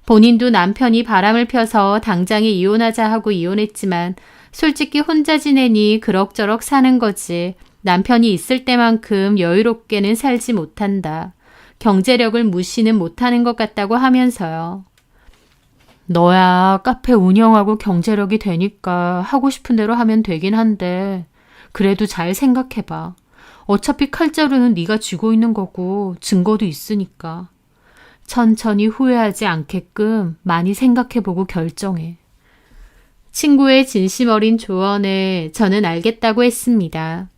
본인도 남편이 바람을 펴서 당장에 이혼하자 하고 이혼했지만 솔직히 혼자 지내니 그럭저럭 사는 거지 남편이 있을 때만큼 여유롭게는 살지 못한다. 경제력을 무시는 못하는 것 같다고 하면서요. 너야 카페 운영하고 경제력이 되니까 하고 싶은 대로 하면 되긴 한데 그래도 잘 생각해봐. 어차피 칼자루는 네가 쥐고 있는 거고 증거도 있으니까. 천천히 후회하지 않게끔 많이 생각해보고 결정해. 친구의 진심 어린 조언에 저는 알겠다고 했습니다.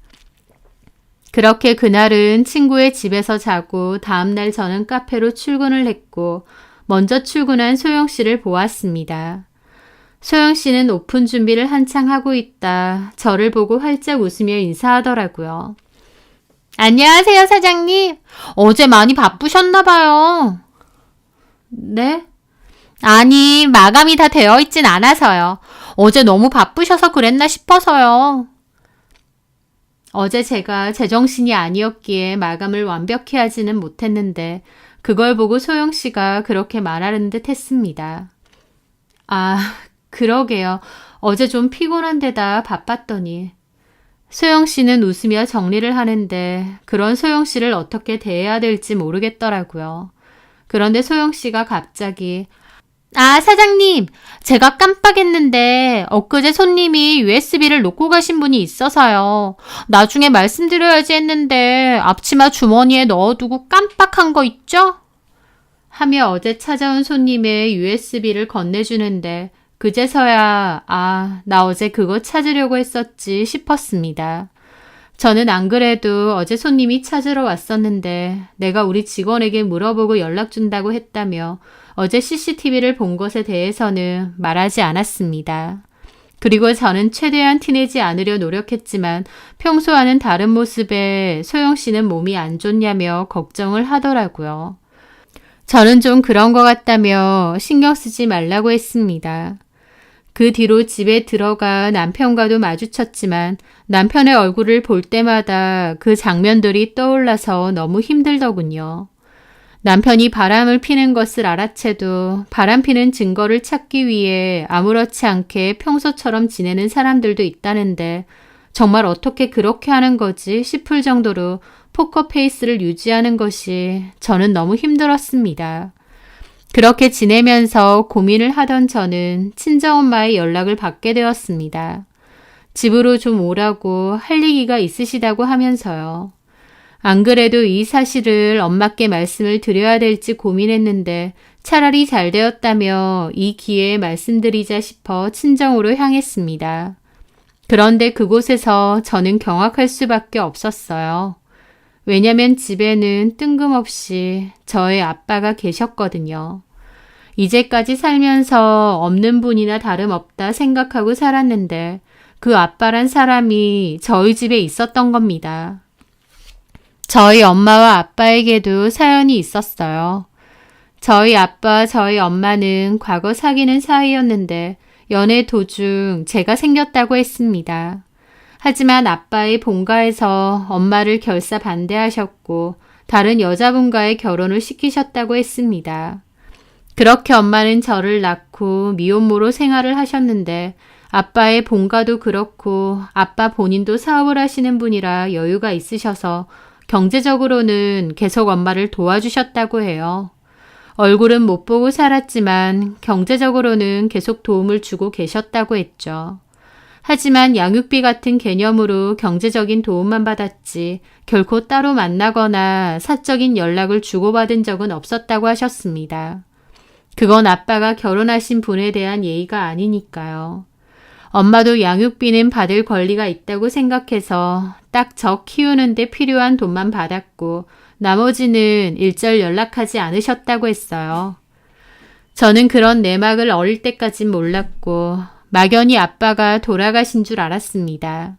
그렇게 그날은 친구의 집에서 자고 다음날 저는 카페로 출근을 했고 먼저 출근한 소영 씨를 보았습니다. 소영 씨는 오픈 준비를 한창 하고 있다 저를 보고 활짝 웃으며 인사하더라고요. 안녕하세요, 사장님. 어제 많이 바쁘셨나 봐요. 네? 아니, 마감이 다 되어 있진 않아서요. 어제 너무 바쁘셔서 그랬나 싶어서요. 어제 제가 제정신이 아니었기에 마감을 완벽히 하지는 못했는데 그걸 보고 소영 씨가 그렇게 말하는 듯 했습니다. 아, 그러게요. 어제 좀 피곤한 데다 바빴더니. 소영 씨는 웃으며 정리를 하는데 그런 소영 씨를 어떻게 대해야 될지 모르겠더라고요. 그런데 소영 씨가 갑자기 아, 사장님, 제가 깜빡했는데 엊그제 손님이 USB를 놓고 가신 분이 있어서요. 나중에 말씀드려야지 했는데 앞치마 주머니에 넣어두고 깜빡한 거 있죠? 하며 어제 찾아온 손님의 USB를 건네주는데 그제서야 나 어제 그거 찾으려고 했었지 싶었습니다. 저는 안 그래도 어제 손님이 찾으러 왔었는데 내가 우리 직원에게 물어보고 연락 준다고 했다며 어제 CCTV를 본 것에 대해서는 말하지 않았습니다. 그리고 저는 최대한 티내지 않으려 노력했지만 평소와는 다른 모습에 소영 씨는 몸이 안 좋냐며 걱정을 하더라고요. 저는 좀 그런 것 같다며 신경 쓰지 말라고 했습니다. 그 뒤로 집에 들어가 남편과도 마주쳤지만 남편의 얼굴을 볼 때마다 그 장면들이 떠올라서 너무 힘들더군요. 남편이 바람을 피는 것을 알아채도 바람 피는 증거를 찾기 위해 아무렇지 않게 평소처럼 지내는 사람들도 있다는데 정말 어떻게 그렇게 하는 거지 싶을 정도로 포커페이스를 유지하는 것이 저는 너무 힘들었습니다. 그렇게 지내면서 고민을 하던 저는 친정엄마의 연락을 받게 되었습니다. 집으로 좀 오라고 할 얘기가 있으시다고 하면서요. 안 그래도 이 사실을 엄마께 말씀을 드려야 될지 고민했는데 차라리 잘 되었다며 이 기회에 말씀드리자 싶어 친정으로 향했습니다. 그런데 그곳에서 저는 경악할 수밖에 없었어요. 왜냐면 집에는 뜬금없이 저의 아빠가 계셨거든요. 이제까지 살면서 없는 분이나 다름없다 생각하고 살았는데 그 아빠란 사람이 저희 집에 있었던 겁니다. 저희 엄마와 아빠에게도 사연이 있었어요. 저희 아빠와 저희 엄마는 과거 사귀는 사이였는데 연애 도중 제가 생겼다고 했습니다. 하지만 아빠의 본가에서 엄마를 결사 반대하셨고 다른 여자분과의 결혼을 시키셨다고 했습니다. 그렇게 엄마는 저를 낳고 미혼모로 생활을 하셨는데 아빠의 본가도 그렇고 아빠 본인도 사업을 하시는 분이라 여유가 있으셔서 경제적으로는 계속 엄마를 도와주셨다고 해요. 얼굴은 못 보고 살았지만 경제적으로는 계속 도움을 주고 계셨다고 했죠. 하지만 양육비 같은 개념으로 경제적인 도움만 받았지 결코 따로 만나거나 사적인 연락을 주고받은 적은 없었다고 하셨습니다. 그건 아빠가 결혼하신 분에 대한 예의가 아니니까요. 엄마도 양육비는 받을 권리가 있다고 생각해서 딱 저 키우는데 필요한 돈만 받았고 나머지는 일절 연락하지 않으셨다고 했어요. 저는 그런 내막을 어릴 때까진 몰랐고 막연히 아빠가 돌아가신 줄 알았습니다.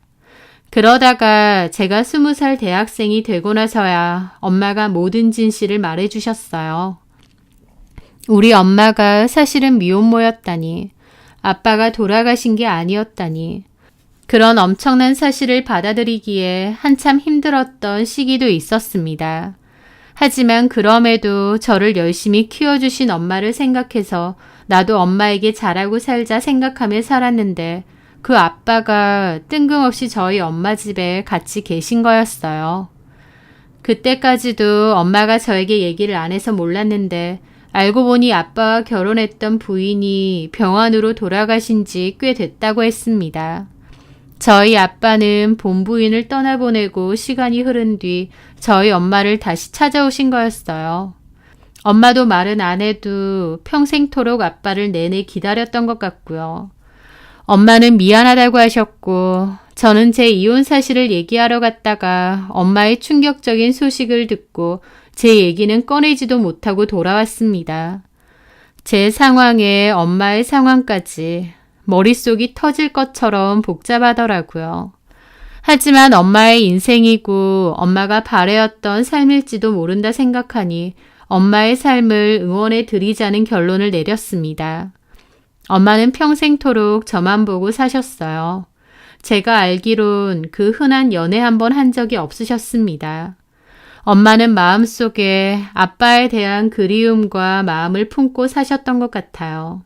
그러다가 제가 20살 대학생이 되고 나서야 엄마가 모든 진실을 말해주셨어요. 우리 엄마가 사실은 미혼모였다니, 아빠가 돌아가신 게 아니었다니, 그런 엄청난 사실을 받아들이기에 한참 힘들었던 시기도 있었습니다. 하지만 그럼에도 저를 열심히 키워주신 엄마를 생각해서 나도 엄마에게 잘하고 살자 생각하며 살았는데 그 아빠가 뜬금없이 저희 엄마 집에 같이 계신 거였어요. 그때까지도 엄마가 저에게 얘기를 안 해서 몰랐는데 알고 보니 아빠와 결혼했던 부인이 병환으로 돌아가신 지 꽤 됐다고 했습니다. 저희 아빠는 본부인을 떠나보내고 시간이 흐른 뒤 저희 엄마를 다시 찾아오신 거였어요. 엄마도 말은 안 해도 평생토록 아빠를 내내 기다렸던 것 같고요. 엄마는 미안하다고 하셨고 저는 제 이혼 사실을 얘기하러 갔다가 엄마의 충격적인 소식을 듣고 제 얘기는 꺼내지도 못하고 돌아왔습니다. 제 상황에 엄마의 상황까지 머릿속이 터질 것처럼 복잡하더라고요. 하지만 엄마의 인생이고 엄마가 바래었던 삶일지도 모른다 생각하니 엄마의 삶을 응원해 드리자는 결론을 내렸습니다. 엄마는 평생토록 저만 보고 사셨어요. 제가 알기론 그 흔한 연애 한 번 한 적이 없으셨습니다. 엄마는 마음속에 아빠에 대한 그리움과 마음을 품고 사셨던 것 같아요.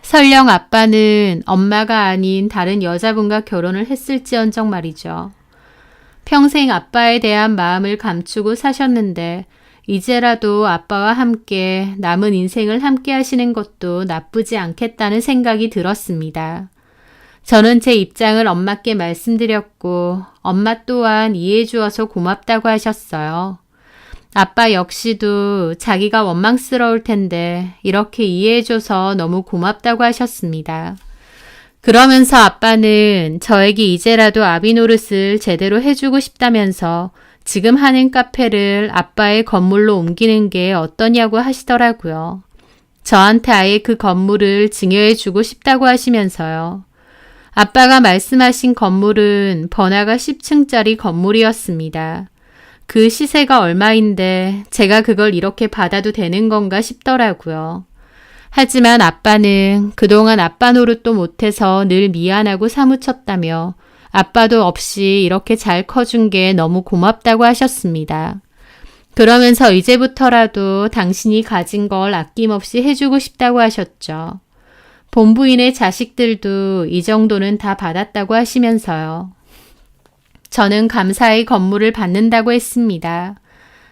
설령 아빠는 엄마가 아닌 다른 여자분과 결혼을 했을지언정 말이죠. 평생 아빠에 대한 마음을 감추고 사셨는데 이제라도 아빠와 함께 남은 인생을 함께 하시는 것도 나쁘지 않겠다는 생각이 들었습니다. 저는 제 입장을 엄마께 말씀드렸고 엄마 또한 이해해 주어서 고맙다고 하셨어요. 아빠 역시도 자기가 원망스러울 텐데 이렇게 이해해 줘서 너무 고맙다고 하셨습니다. 그러면서 아빠는 저에게 이제라도 아비 노릇을 제대로 해주고 싶다면서 지금 하는 카페를 아빠의 건물로 옮기는 게 어떠냐고 하시더라고요. 저한테 아예 그 건물을 증여해 주고 싶다고 하시면서요. 아빠가 말씀하신 건물은 번화가 10층짜리 건물이었습니다. 그 시세가 얼마인데 제가 그걸 이렇게 받아도 되는 건가 싶더라고요. 하지만 아빠는 그동안 아빠 노릇도 못해서 늘 미안하고 사무쳤다며 아빠도 없이 이렇게 잘 커준 게 너무 고맙다고 하셨습니다. 그러면서 이제부터라도 당신이 가진 걸 아낌없이 해주고 싶다고 하셨죠. 본부인의 자식들도 이 정도는 다 받았다고 하시면서요. 저는 감사히 건물을 받는다고 했습니다.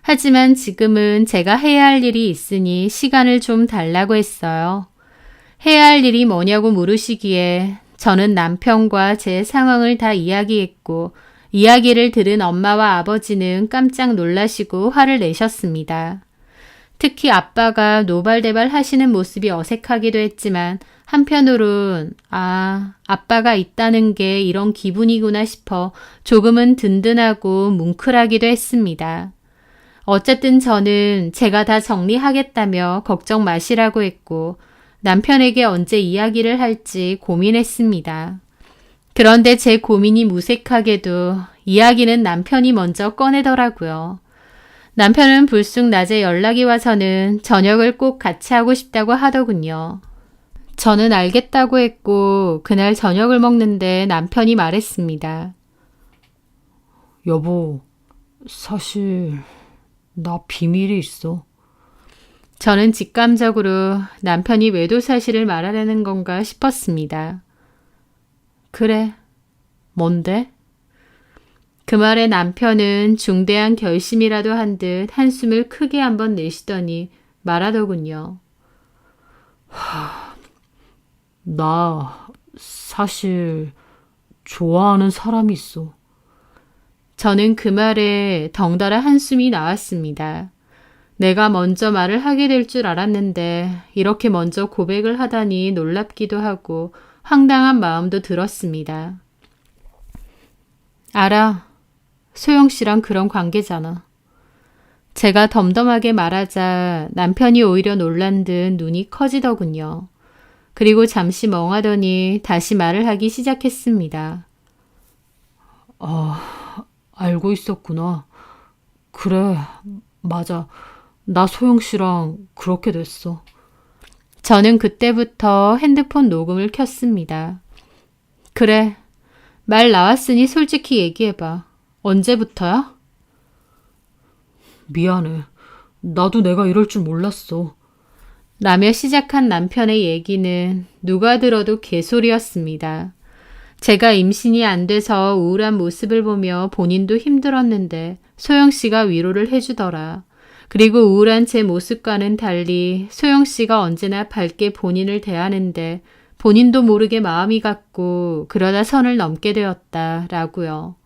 하지만 지금은 제가 해야 할 일이 있으니 시간을 좀 달라고 했어요. 해야 할 일이 뭐냐고 물으시기에 저는 남편과 제 상황을 다 이야기했고 이야기를 들은 엄마와 아버지는 깜짝 놀라시고 화를 내셨습니다. 특히 아빠가 노발대발 하시는 모습이 어색하기도 했지만 한편으론 아빠가 있다는 게 이런 기분이구나 싶어 조금은 든든하고 뭉클하기도 했습니다. 어쨌든 저는 제가 다 정리하겠다며 걱정 마시라고 했고 남편에게 언제 이야기를 할지 고민했습니다. 그런데 제 고민이 무색하게도 이야기는 남편이 먼저 꺼내더라고요. 남편은 불쑥 낮에 연락이 와서는 저녁을 꼭 같이 하고 싶다고 하더군요. 저는 알겠다고 했고 그날 저녁을 먹는데 남편이 말했습니다. 여보, 사실 나 비밀이 있어. 저는 직감적으로 남편이 외도 사실을 말하려는 건가 싶었습니다. 그래, 뭔데? 그 말에 남편은 중대한 결심이라도 한 듯 한숨을 크게 한번 내쉬더니 말하더군요. 나 사실 좋아하는 사람이 있어. 저는 그 말에 덩달아 한숨이 나왔습니다. 내가 먼저 말을 하게 될 줄 알았는데 이렇게 먼저 고백을 하다니 놀랍기도 하고 황당한 마음도 들었습니다. 알아. 소영 씨랑 그런 관계잖아. 제가 덤덤하게 말하자 남편이 오히려 놀란 듯 눈이 커지더군요. 그리고 잠시 멍하더니 다시 말을 하기 시작했습니다. 알고 있었구나. 그래, 맞아. 나 소영 씨랑 그렇게 됐어. 저는 그때부터 핸드폰 녹음을 켰습니다. 그래, 말 나왔으니 솔직히 얘기해봐. 언제부터야? 미안해. 나도 내가 이럴 줄 몰랐어. 라며 시작한 남편의 얘기는 누가 들어도 개소리였습니다. 제가 임신이 안 돼서 우울한 모습을 보며 본인도 힘들었는데 소영 씨가 위로를 해주더라. 그리고 우울한 제 모습과는 달리 소영 씨가 언제나 밝게 본인을 대하는데 본인도 모르게 마음이 갔고 그러다 선을 넘게 되었다라고요.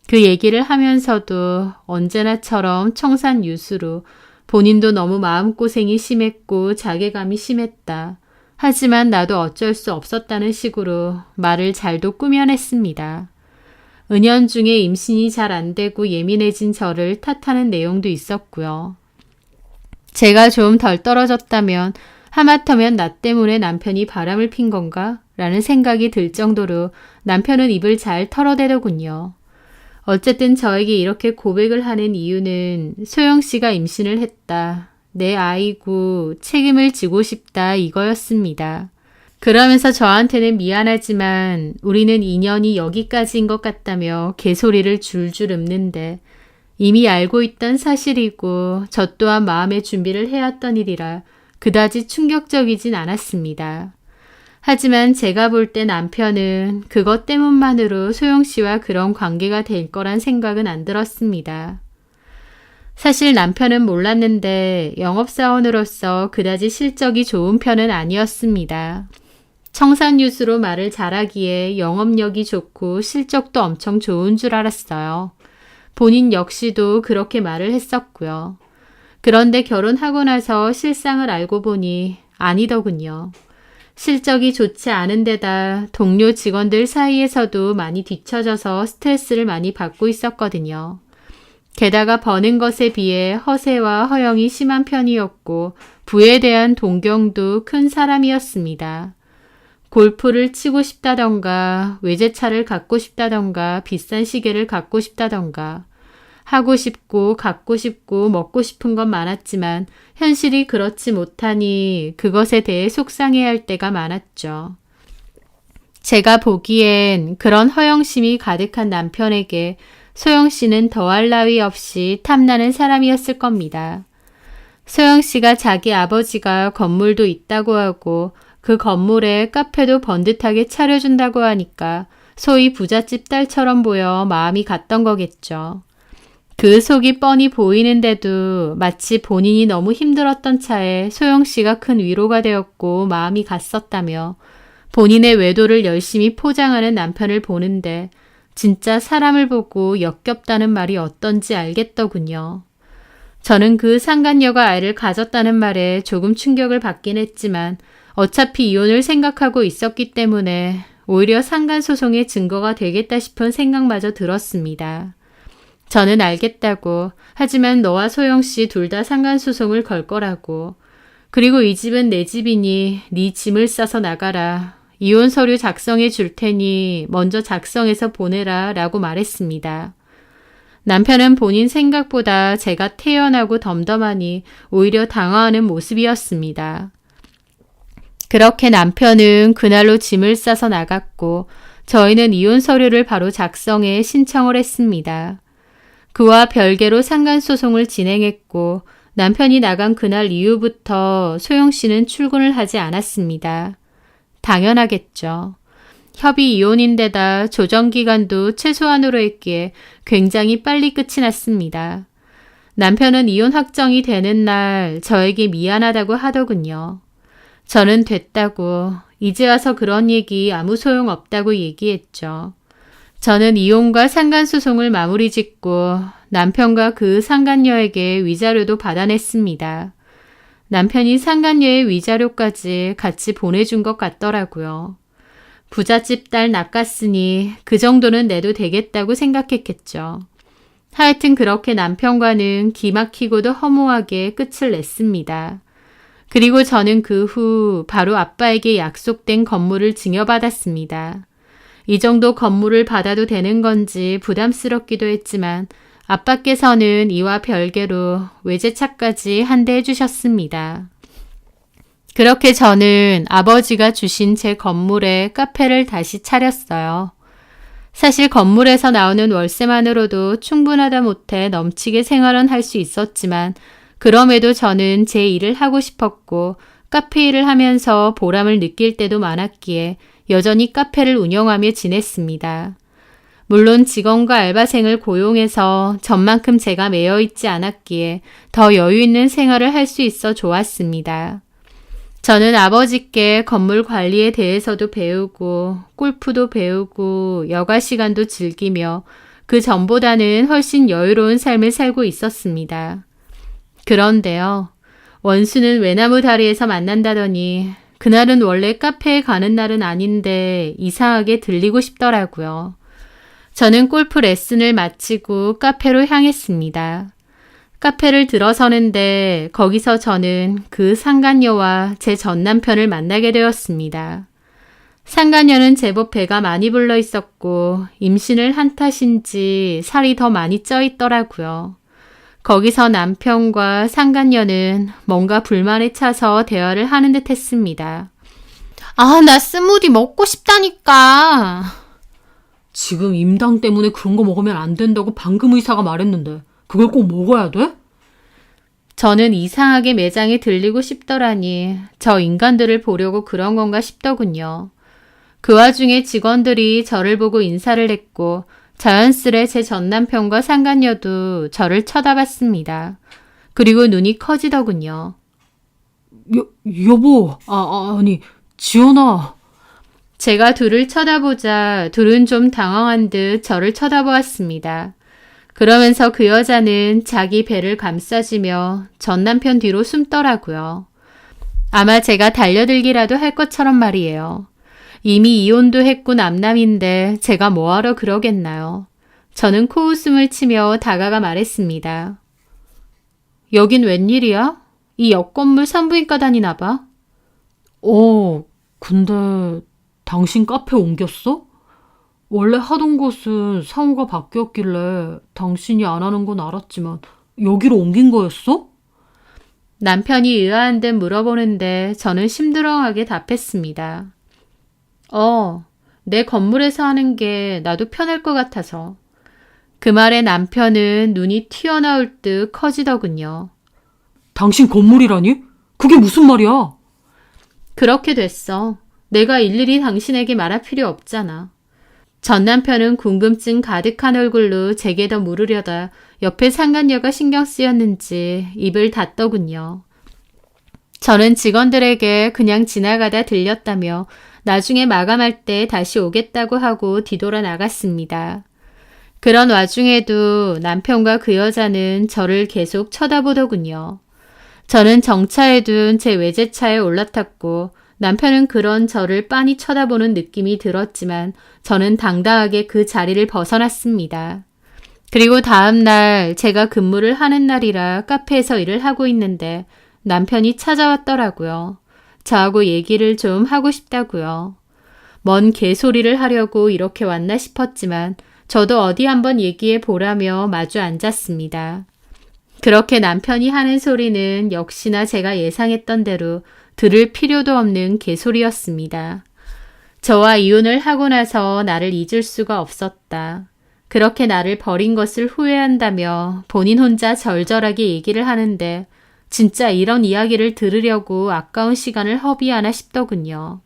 그 얘기를 하면서도 언제나처럼 청산유수로 본인도 너무 마음고생이 심했고 자괴감이 심했다. 하지만 나도 어쩔 수 없었다는 식으로 말을 잘도 꾸며냈습니다. 은연중에 임신이 잘 안 되고 예민해진 저를 탓하는 내용도 있었고요. 제가 좀 덜 떨어졌다면 하마터면 나 때문에 남편이 바람을 핀 건가? 라는 생각이 들 정도로 남편은 입을 잘 털어대더군요. 어쨌든 저에게 이렇게 고백을 하는 이유는 소영 씨가 임신을 했다. 내 아이고 책임을 지고 싶다 이거였습니다. 그러면서 저한테는 미안하지만 우리는 인연이 여기까지인 것 같다며 개소리를 줄줄 읊는데 이미 알고 있던 사실이고 저 또한 마음의 준비를 해왔던 일이라 그다지 충격적이진 않았습니다. 하지만 제가 볼 때 남편은 그것 때문만으로 소영 씨와 그런 관계가 될 거란 생각은 안 들었습니다. 사실 남편은 몰랐는데 영업사원으로서 그다지 실적이 좋은 편은 아니었습니다. 청산유수로 말을 잘하기에 영업력이 좋고 실적도 엄청 좋은 줄 알았어요. 본인 역시도 그렇게 말을 했었고요. 그런데 결혼하고 나서 실상을 알고 보니 아니더군요. 실적이 좋지 않은 데다 동료 직원들 사이에서도 많이 뒤처져서 스트레스를 많이 받고 있었거든요. 게다가 버는 것에 비해 허세와 허영이 심한 편이었고 부에 대한 동경도 큰 사람이었습니다. 골프를 치고 싶다던가 외제차를 갖고 싶다던가 비싼 시계를 갖고 싶다던가 하고 싶고 갖고 싶고 먹고 싶은 건 많았지만 현실이 그렇지 못하니 그것에 대해 속상해할 때가 많았죠. 제가 보기엔 그런 허영심이 가득한 남편에게 소영 씨는 더할 나위 없이 탐나는 사람이었을 겁니다. 소영 씨가 자기 아버지가 건물도 있다고 하고 그 건물에 카페도 번듯하게 차려준다고 하니까 소위 부잣집 딸처럼 보여 마음이 갔던 거겠죠. 그 속이 뻔히 보이는데도 마치 본인이 너무 힘들었던 차에 소영 씨가 큰 위로가 되었고 마음이 갔었다며 본인의 외도를 열심히 포장하는 남편을 보는데 진짜 사람을 보고 역겹다는 말이 어떤지 알겠더군요. 저는 그 상간녀가 아이를 가졌다는 말에 조금 충격을 받긴 했지만 어차피 이혼을 생각하고 있었기 때문에 오히려 상간소송의 증거가 되겠다 싶은 생각마저 들었습니다. 저는 알겠다고, 하지만 너와 소영씨 둘 다 상간소송을 걸 거라고, 그리고 이 집은 내 집이니 네 짐을 싸서 나가라, 이혼 서류 작성해 줄 테니 먼저 작성해서 보내라 라고 말했습니다. 남편은 본인 생각보다 제가 태연하고 덤덤하니 오히려 당황하는 모습이었습니다. 그렇게 남편은 그날로 짐을 싸서 나갔고 저희는 이혼 서류를 바로 작성해 신청을 했습니다. 그와 별개로 상간소송을 진행했고 남편이 나간 그날 이후부터 소영 씨는 출근을 하지 않았습니다. 당연하겠죠. 협의 이혼인데다 조정기간도 최소한으로 했기에 굉장히 빨리 끝이 났습니다. 남편은 이혼 확정이 되는 날 저에게 미안하다고 하더군요. 저는 됐다고, 이제 와서 그런 얘기 아무 소용 없다고 얘기했죠. 저는 이혼과 상간소송을 마무리 짓고 남편과 그 상간녀에게 위자료도 받아냈습니다. 남편이 상간녀의 위자료까지 같이 보내준 것 같더라고요. 부잣집 딸 낚았으니 그 정도는 내도 되겠다고 생각했겠죠. 하여튼 그렇게 남편과는 기막히고도 허무하게 끝을 냈습니다. 그리고 저는 그 후 바로 아빠에게 약속된 건물을 증여받았습니다. 이 정도 건물을 받아도 되는 건지 부담스럽기도 했지만 아빠께서는 이와 별개로 외제차까지 한 대 해주셨습니다. 그렇게 저는 아버지가 주신 제 건물에 카페를 다시 차렸어요. 사실 건물에서 나오는 월세만으로도 충분하다 못해 넘치게 생활은 할 수 있었지만 그럼에도 저는 제 일을 하고 싶었고 카페 일을 하면서 보람을 느낄 때도 많았기에 여전히 카페를 운영하며 지냈습니다. 물론 직원과 알바생을 고용해서 전만큼 제가 매여 있지 않았기에 더 여유 있는 생활을 할 수 있어 좋았습니다. 저는 아버지께 건물 관리에 대해서도 배우고 골프도 배우고 여가 시간도 즐기며 그 전보다는 훨씬 여유로운 삶을 살고 있었습니다. 그런데요, 원수는 외나무 다리에서 만난다더니 그날은 원래 카페에 가는 날은 아닌데 이상하게 들리고 싶더라고요. 저는 골프 레슨을 마치고 카페로 향했습니다. 카페를 들어서는데 거기서 저는 그 상간녀와 제 전남편을 만나게 되었습니다. 상간녀는 제법 배가 많이 불러 있었고 임신을 한 탓인지 살이 더 많이 쪄 있더라고요. 거기서 남편과 상간녀는 뭔가 불만에 차서 대화를 하는 듯 했습니다. 아, 나 스무디 먹고 싶다니까. 지금 임당 때문에 그런 거 먹으면 안 된다고 방금 의사가 말했는데 그걸 꼭 먹어야 돼? 저는 이상하게 매장에 들리고 싶더라니 저 인간들을 보려고 그런 건가 싶더군요. 그 와중에 직원들이 저를 보고 인사를 했고 자연스레 제 전남편과 상간녀도 저를 쳐다봤습니다. 그리고 눈이 커지더군요. 여보, 아니, 지연아. 제가 둘을 쳐다보자 둘은 좀 당황한 듯 저를 쳐다보았습니다. 그러면서 그 여자는 자기 배를 감싸지며 전 남편 뒤로 숨더라고요. 아마 제가 달려들기라도 할 것처럼 말이에요. 이미 이혼도 했고 남남인데 제가 뭐하러 그러겠나요. 저는 코웃음을 치며 다가가 말했습니다. 여긴 웬일이야? 이 옆 건물 산부인과 다니나 봐. 근데 당신 카페 옮겼어? 원래 하던 곳은 상호가 바뀌었길래 당신이 안 하는 건 알았지만 여기로 옮긴 거였어? 남편이 의아한 듯 물어보는데 저는 심드렁하게 답했습니다. 내 건물에서 하는 게 나도 편할 것 같아서. 그 말에 남편은 눈이 튀어나올 듯 커지더군요. 당신 건물이라니? 그게 무슨 말이야? 그렇게 됐어. 내가 일일이 당신에게 말할 필요 없잖아. 전 남편은 궁금증 가득한 얼굴로 제게 더 물으려다 옆에 상간녀가 신경 쓰였는지 입을 닫더군요. 저는 직원들에게 그냥 지나가다 들렸다며 나중에 마감할 때 다시 오겠다고 하고 뒤돌아 나갔습니다. 그런 와중에도 남편과 그 여자는 저를 계속 쳐다보더군요. 저는 정차해 둔 제 외제차에 올라탔고 남편은 그런 저를 빤히 쳐다보는 느낌이 들었지만 저는 당당하게 그 자리를 벗어났습니다. 그리고 다음 날 제가 근무를 하는 날이라 카페에서 일을 하고 있는데 남편이 찾아왔더라고요. 저하고 얘기를 좀 하고 싶다고요. 뭔 개소리를 하려고 이렇게 왔나 싶었지만 저도 어디 한번 얘기해 보라며 마주 앉았습니다. 그렇게 남편이 하는 소리는 역시나 제가 예상했던 대로 들을 필요도 없는 개소리였습니다. 저와 이혼을 하고 나서 나를 잊을 수가 없었다. 그렇게 나를 버린 것을 후회한다며 본인 혼자 절절하게 얘기를 하는데 진짜 이런 이야기를 들으려고 아까운 시간을 허비하나 싶더군요.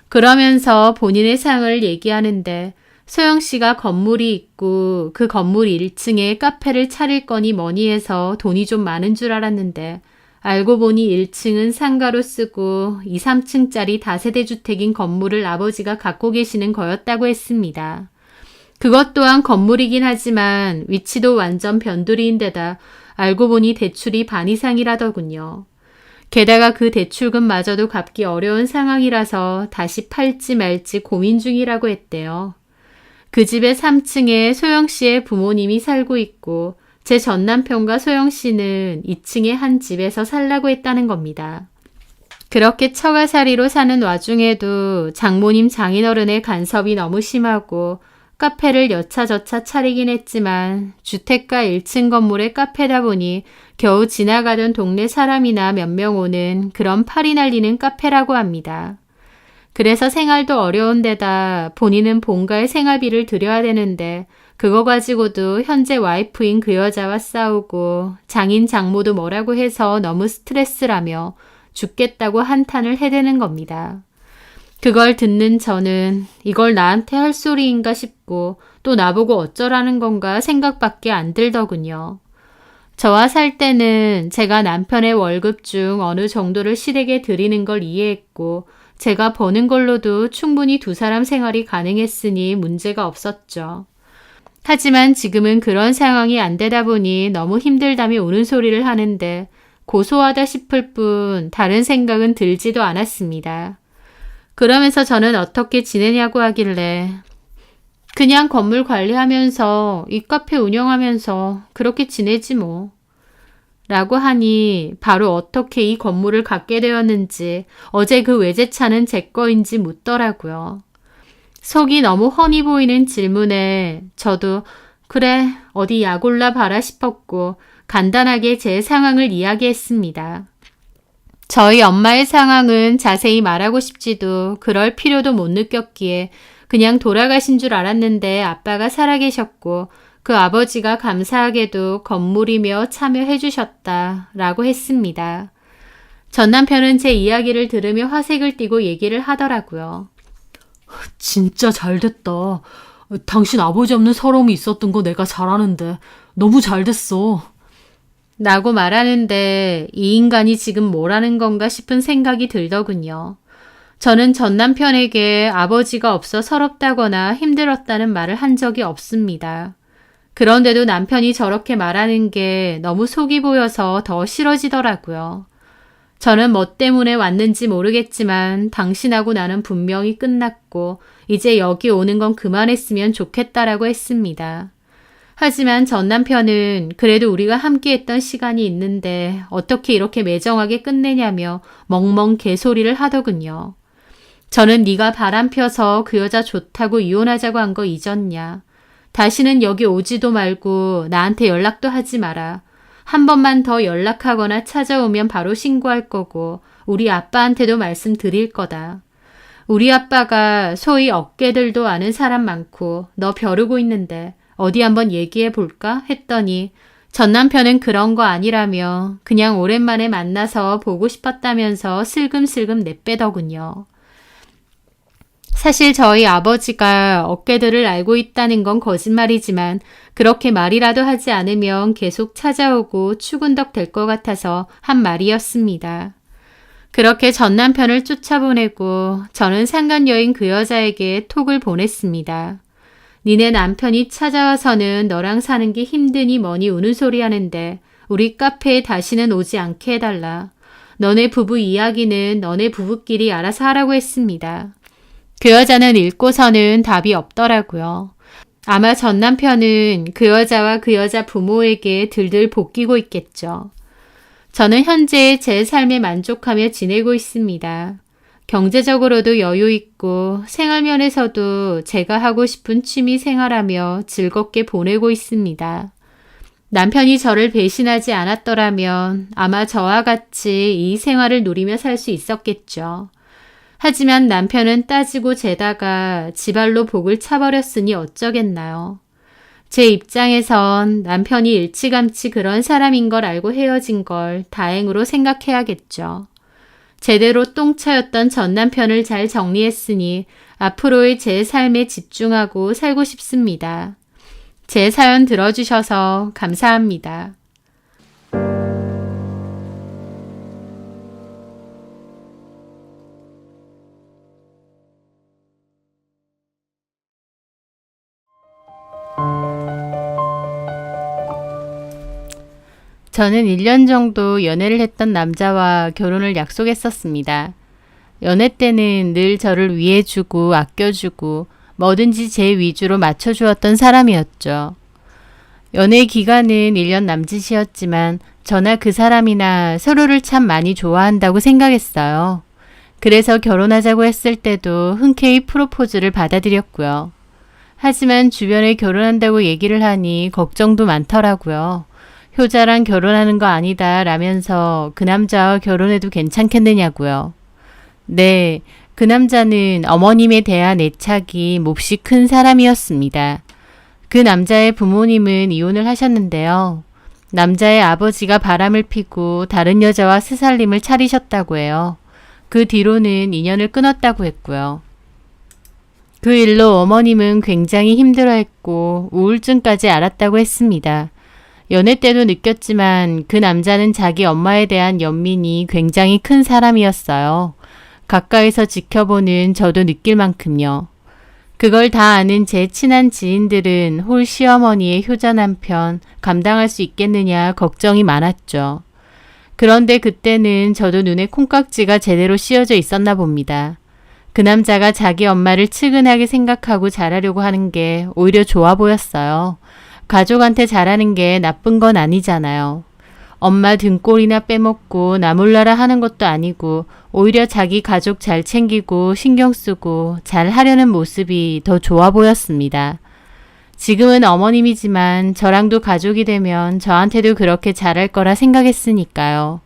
그러면서 본인의 상을 얘기하는데 소영 씨가 건물이 있고 그 건물 1층에 카페를 차릴 거니 뭐니 해서 돈이 좀 많은 줄 알았는데 알고 보니 1층은 상가로 쓰고 2, 3층짜리 다세대 주택인 건물을 아버지가 갖고 계시는 거였다고 했습니다. 그것 또한 건물이긴 하지만 위치도 완전 변두리인데다 알고 보니 대출이 반 이상이라더군요. 게다가 그 대출금마저도 갚기 어려운 상황이라서 다시 팔지 말지 고민 중이라고 했대요. 그 집의 3층에 소영 씨의 부모님이 살고 있고 제 전남편과 소영 씨는 2층의 한 집에서 살라고 했다는 겁니다. 그렇게 처가살이로 사는 와중에도 장모님 장인어른의 간섭이 너무 심하고 카페를 여차저차 차리긴 했지만 주택가 1층 건물의 카페다 보니 겨우 지나가던 동네 사람이나 몇 명 오는 그런 팔이 날리는 카페라고 합니다. 그래서 생활도 어려운 데다 본인은 본가에 생활비를 들여야 되는데 그거 가지고도 현재 와이프인 그 여자와 싸우고 장인 장모도 뭐라고 해서 너무 스트레스라며 죽겠다고 한탄을 해대는 겁니다. 그걸 듣는 저는 이걸 나한테 할 소리인가 싶고 또 나보고 어쩌라는 건가 생각밖에 안 들더군요. 저와 살 때는 제가 남편의 월급 중 어느 정도를 시댁에 드리는 걸 이해했고 제가 버는 걸로도 충분히 두 사람 생활이 가능했으니 문제가 없었죠. 하지만 지금은 그런 상황이 안 되다 보니 너무 힘들다며 우는 소리를 하는데 고소하다 싶을 뿐 다른 생각은 들지도 않았습니다. 그러면서 저는 어떻게 지내냐고 하길래 그냥 건물 관리하면서 이 카페 운영하면서 그렇게 지내지 뭐. 라고 하니 바로 어떻게 이 건물을 갖게 되었는지 어제 그 외제차는 제 거인지 묻더라고요. 속이 너무 훤히 보이는 질문에 저도 그래 어디 약올라 봐라 싶었고 간단하게 제 상황을 이야기했습니다. 저희 엄마의 상황은 자세히 말하고 싶지도 그럴 필요도 못 느꼈기에 그냥 돌아가신 줄 알았는데 아빠가 살아계셨고 그 아버지가 감사하게도 건물이며 참여해 주셨다라고 했습니다. 전 남편은 제 이야기를 들으며 화색을 띠고 얘기를 하더라고요. 진짜 잘 됐다. 당신 아버지 없는 서러움이 있었던 거 내가 잘 아는데 너무 잘 됐어. 라고 말하는데 이 인간이 지금 뭐라는 건가 싶은 생각이 들더군요. 저는 전 남편에게 아버지가 없어 서럽다거나 힘들었다는 말을 한 적이 없습니다. 그런데도 남편이 저렇게 말하는 게 너무 속이 보여서 더 싫어지더라고요. 저는 뭐 때문에 왔는지 모르겠지만 당신하고 나는 분명히 끝났고 이제 여기 오는 건 그만했으면 좋겠다라고 했습니다. 하지만 전 남편은 그래도 우리가 함께했던 시간이 있는데 어떻게 이렇게 매정하게 끝내냐며 멍멍 개소리를 하더군요. 저는 네가 바람 펴서 그 여자 좋다고 이혼하자고 한 거 잊었냐. 다시는 여기 오지도 말고 나한테 연락도 하지 마라. 한 번만 더 연락하거나 찾아오면 바로 신고할 거고 우리 아빠한테도 말씀드릴 거다. 우리 아빠가 소위 어깨들도 아는 사람 많고 너 벼르고 있는데 어디 한번 얘기해 볼까? 했더니 전 남편은 그런 거 아니라며 그냥 오랜만에 만나서 보고 싶었다면서 슬금슬금 내빼더군요. 사실 저희 아버지가 어깨들을 알고 있다는 건 거짓말이지만 그렇게 말이라도 하지 않으면 계속 찾아오고 추근덕 될 것 같아서 한 말이었습니다. 그렇게 전 남편을 쫓아보내고 저는 상간녀인 그 여자에게 톡을 보냈습니다. 니네 남편이 찾아와서는 너랑 사는 게 힘드니 뭐니 우는 소리 하는데 우리 카페에 다시는 오지 않게 해달라. 너네 부부 이야기는 너네 부부끼리 알아서 하라고 했습니다. 그 여자는 읽고서는 답이 없더라고요. 아마 전 남편은 그 여자와 그 여자 부모에게 들들 볶이고 있겠죠. 저는 현재 제 삶에 만족하며 지내고 있습니다. 경제적으로도 여유 있고 생활면에서도 제가 하고 싶은 취미 생활하며 즐겁게 보내고 있습니다. 남편이 저를 배신하지 않았더라면 아마 저와 같이 이 생활을 누리며 살 수 있었겠죠. 하지만 남편은 따지고 재다가 지발로 복을 차버렸으니 어쩌겠나요. 제 입장에선 남편이 일찌감치 그런 사람인 걸 알고 헤어진 걸 다행으로 생각해야겠죠. 제대로 똥차였던 전 남편을 잘 정리했으니 앞으로의 제 삶에 집중하고 살고 싶습니다. 제 사연 들어주셔서 감사합니다. 저는 1년 정도 연애를 했던 남자와 결혼을 약속했었습니다. 연애 때는 늘 저를 위해주고 아껴주고 뭐든지 제 위주로 맞춰주었던 사람이었죠. 연애 기간은 1년 남짓이었지만 저나 그 사람이나 서로를 참 많이 좋아한다고 생각했어요. 그래서 결혼하자고 했을 때도 흔쾌히 프로포즈를 받아들였고요. 하지만 주변에 결혼한다고 얘기를 하니 걱정도 많더라고요. 효자랑 결혼하는 거 아니다 라면서 그 남자와 결혼해도 괜찮겠느냐고요. 네, 그 남자는 어머님에 대한 애착이 몹시 큰 사람이었습니다. 그 남자의 부모님은 이혼을 하셨는데요. 남자의 아버지가 바람을 피고 다른 여자와 새살림을 차리셨다고 해요. 그 뒤로는 인연을 끊었다고 했고요. 그 일로 어머님은 굉장히 힘들어했고 우울증까지 앓았다고 했습니다. 연애 때도 느꼈지만 그 남자는 자기 엄마에 대한 연민이 굉장히 큰 사람이었어요. 가까이서 지켜보는 저도 느낄 만큼요. 그걸 다 아는 제 친한 지인들은 홀 시어머니의 효자 남편 감당할 수 있겠느냐 걱정이 많았죠. 그런데 그때는 저도 눈에 콩깍지가 제대로 씌어져 있었나 봅니다. 그 남자가 자기 엄마를 측은하게 생각하고 잘하려고 하는 게 오히려 좋아 보였어요. 가족한테 잘하는 게 나쁜 건 아니잖아요. 엄마 등골이나 빼먹고 나 몰라라 하는 것도 아니고 오히려 자기 가족 잘 챙기고 신경 쓰고 잘 하려는 모습이 더 좋아 보였습니다. 지금은 어머님이지만 저랑도 가족이 되면 저한테도 그렇게 잘할 거라 생각했으니까요.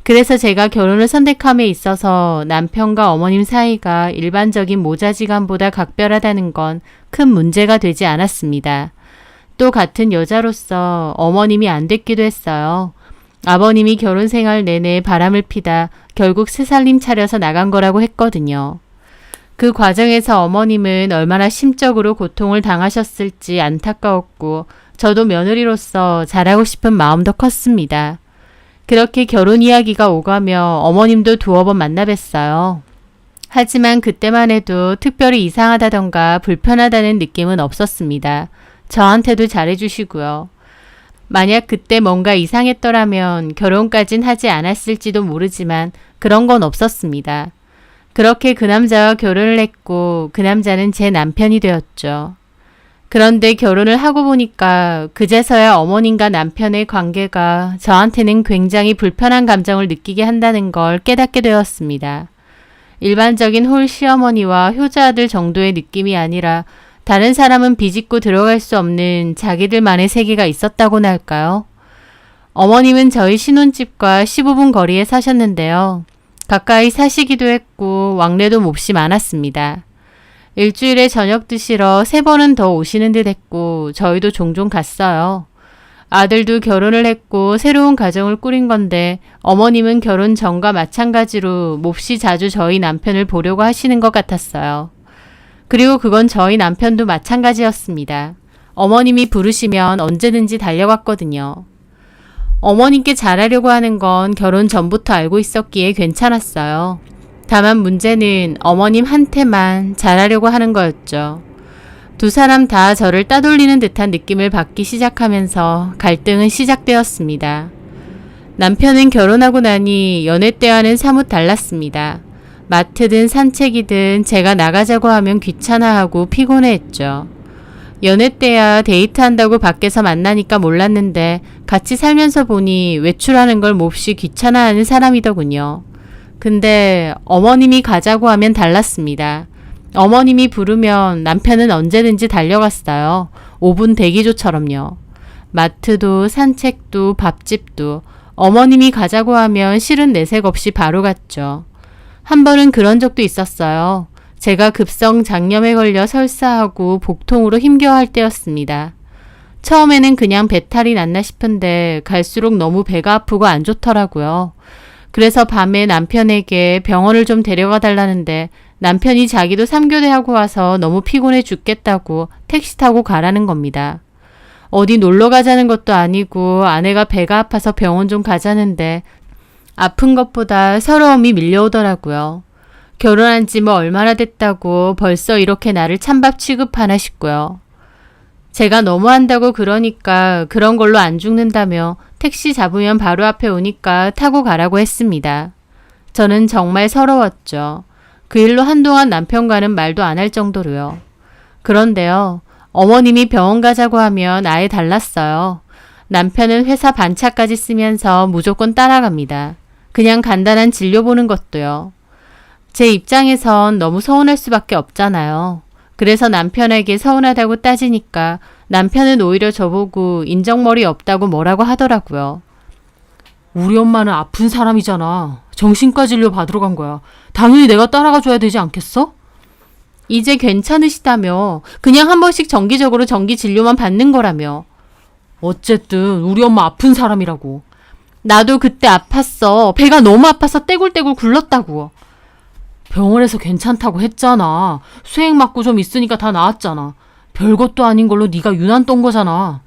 그래서 제가 결혼을 선택함에 있어서 남편과 어머님 사이가 일반적인 모자지간보다 각별하다는 건 큰 문제가 되지 않았습니다. 또 같은 여자로서 어머님이 안 됐기도 했어요. 아버님이 결혼 생활 내내 바람을 피다 결국 새살림 차려서 나간 거라고 했거든요. 그 과정에서 어머님은 얼마나 심적으로 고통을 당하셨을지 안타까웠고 저도 며느리로서 잘하고 싶은 마음도 컸습니다. 그렇게 결혼 이야기가 오가며 어머님도 두어 번 만나 뵀어요. 하지만 그때만 해도 특별히 이상하다던가 불편하다는 느낌은 없었습니다. 저한테도 잘해주시고요. 만약 그때 뭔가 이상했더라면 결혼까진 하지 않았을지도 모르지만 그런 건 없었습니다. 그렇게 그 남자와 결혼을 했고 그 남자는 제 남편이 되었죠. 그런데 결혼을 하고 보니까 그제서야 어머님과 남편의 관계가 저한테는 굉장히 불편한 감정을 느끼게 한다는 걸 깨닫게 되었습니다. 일반적인 홀 시어머니와 효자아들 정도의 느낌이 아니라 다른 사람은 비집고 들어갈 수 없는 자기들만의 세계가 있었다고나 할까요? 어머님은 저희 신혼집과 15분 거리에 사셨는데요. 가까이 사시기도 했고 왕래도 몹시 많았습니다. 일주일에 저녁 드시러 3번은 더 오시는 듯 했고 저희도 종종 갔어요. 아들도 결혼을 했고 새로운 가정을 꾸린 건데 어머님은 결혼 전과 마찬가지로 몹시 자주 저희 남편을 보려고 하시는 것 같았어요. 그리고 그건 저희 남편도 마찬가지였습니다. 어머님이 부르시면 언제든지 달려갔거든요. 어머님께 잘하려고 하는 건 결혼 전부터 알고 있었기에 괜찮았어요. 다만 문제는 어머님한테만 잘하려고 하는 거였죠. 두 사람 다 저를 따돌리는 듯한 느낌을 받기 시작하면서 갈등은 시작되었습니다. 남편은 결혼하고 나니 연애 때와는 사뭇 달랐습니다. 마트든 산책이든 제가 나가자고 하면 귀찮아하고 피곤해했죠. 연애 때야 데이트한다고 밖에서 만나니까 몰랐는데 같이 살면서 보니 외출하는 걸 몹시 귀찮아하는 사람이더군요. 근데 어머님이 가자고 하면 달랐습니다. 어머님이 부르면 남편은 언제든지 달려갔어요. 5분 대기조처럼요. 마트도 산책도 밥집도 어머님이 가자고 하면 실은 내색 없이 바로 갔죠. 한 번은 그런 적도 있었어요. 제가 급성 장염에 걸려 설사하고 복통으로 힘겨워할 때였습니다. 처음에는 그냥 배탈이 났나 싶은데 갈수록 너무 배가 아프고 안 좋더라고요. 그래서 밤에 남편에게 병원을 좀 데려가 달라는데 남편이 자기도 3교대 하고 와서 너무 피곤해 죽겠다고 택시 타고 가라는 겁니다. 어디 놀러 가자는 것도 아니고 아내가 배가 아파서 병원 좀 가자는데 아픈 것보다 서러움이 밀려오더라고요. 결혼한 지 뭐 얼마나 됐다고 벌써 이렇게 나를 찬밥 취급하나 싶고요. 제가 너무한다고 그러니까 그런 걸로 안 죽는다며 택시 잡으면 바로 앞에 오니까 타고 가라고 했습니다. 저는 정말 서러웠죠. 그 일로 한동안 남편과는 말도 안 할 정도로요. 그런데요. 어머님이 병원 가자고 하면 아예 달랐어요. 남편은 회사 반차까지 쓰면서 무조건 따라갑니다. 그냥 간단한 진료 보는 것도요. 제 입장에선 너무 서운할 수밖에 없잖아요. 그래서 남편에게 서운하다고 따지니까 남편은 오히려 저보고 인정머리 없다고 뭐라고 하더라고요. 우리 엄마는 아픈 사람이잖아. 정신과 진료 받으러 간 거야. 당연히 내가 따라가 줘야 되지 않겠어? 이제 괜찮으시다며. 그냥 한 번씩 정기적으로 정기 진료만 받는 거라며. 어쨌든 우리 엄마 아픈 사람이라고. 나도 그때 아팠어. 배가 너무 아파서 떼굴떼굴 굴렀다고. 병원에서 괜찮다고 했잖아. 수액 맞고 좀 있으니까 다 나았잖아. 별것도 아닌 걸로 네가 유난 떤 거잖아.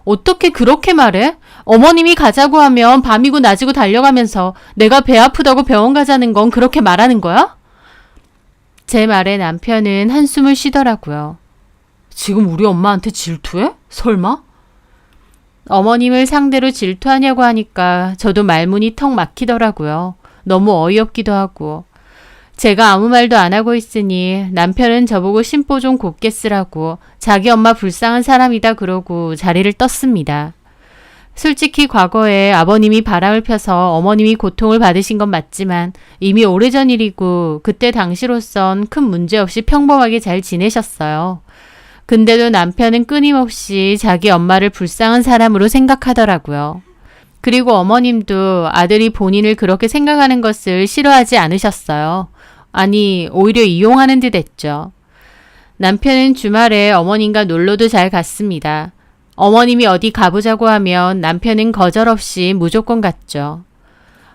어떻게 그렇게 말해? 어머님이 가자고 하면 밤이고 낮이고 달려가면서 내가 배 아프다고 병원 가자는 건 그렇게 말하는 거야? 제 말에 남편은 한숨을 쉬더라고요. 지금 우리 엄마한테 질투해? 설마? 어머님을 상대로 질투하냐고 하니까 저도 말문이 턱 막히더라고요. 너무 어이없기도 하고. 제가 아무 말도 안 하고 있으니 남편은 저보고 심보 좀 곱게 쓰라고 자기 엄마 불쌍한 사람이다 그러고 자리를 떴습니다. 솔직히 과거에 아버님이 바람을 펴서 어머님이 고통을 받으신 건 맞지만 이미 오래전 일이고 그때 당시로선 큰 문제 없이 평범하게 잘 지내셨어요. 근데도 남편은 끊임없이 자기 엄마를 불쌍한 사람으로 생각하더라고요. 그리고 어머님도 아들이 본인을 그렇게 생각하는 것을 싫어하지 않으셨어요. 아니, 오히려 이용하는 듯 했죠. 남편은 주말에 어머님과 놀러도 잘 갔습니다. 어머님이 어디 가보자고 하면 남편은 거절없이 무조건 갔죠.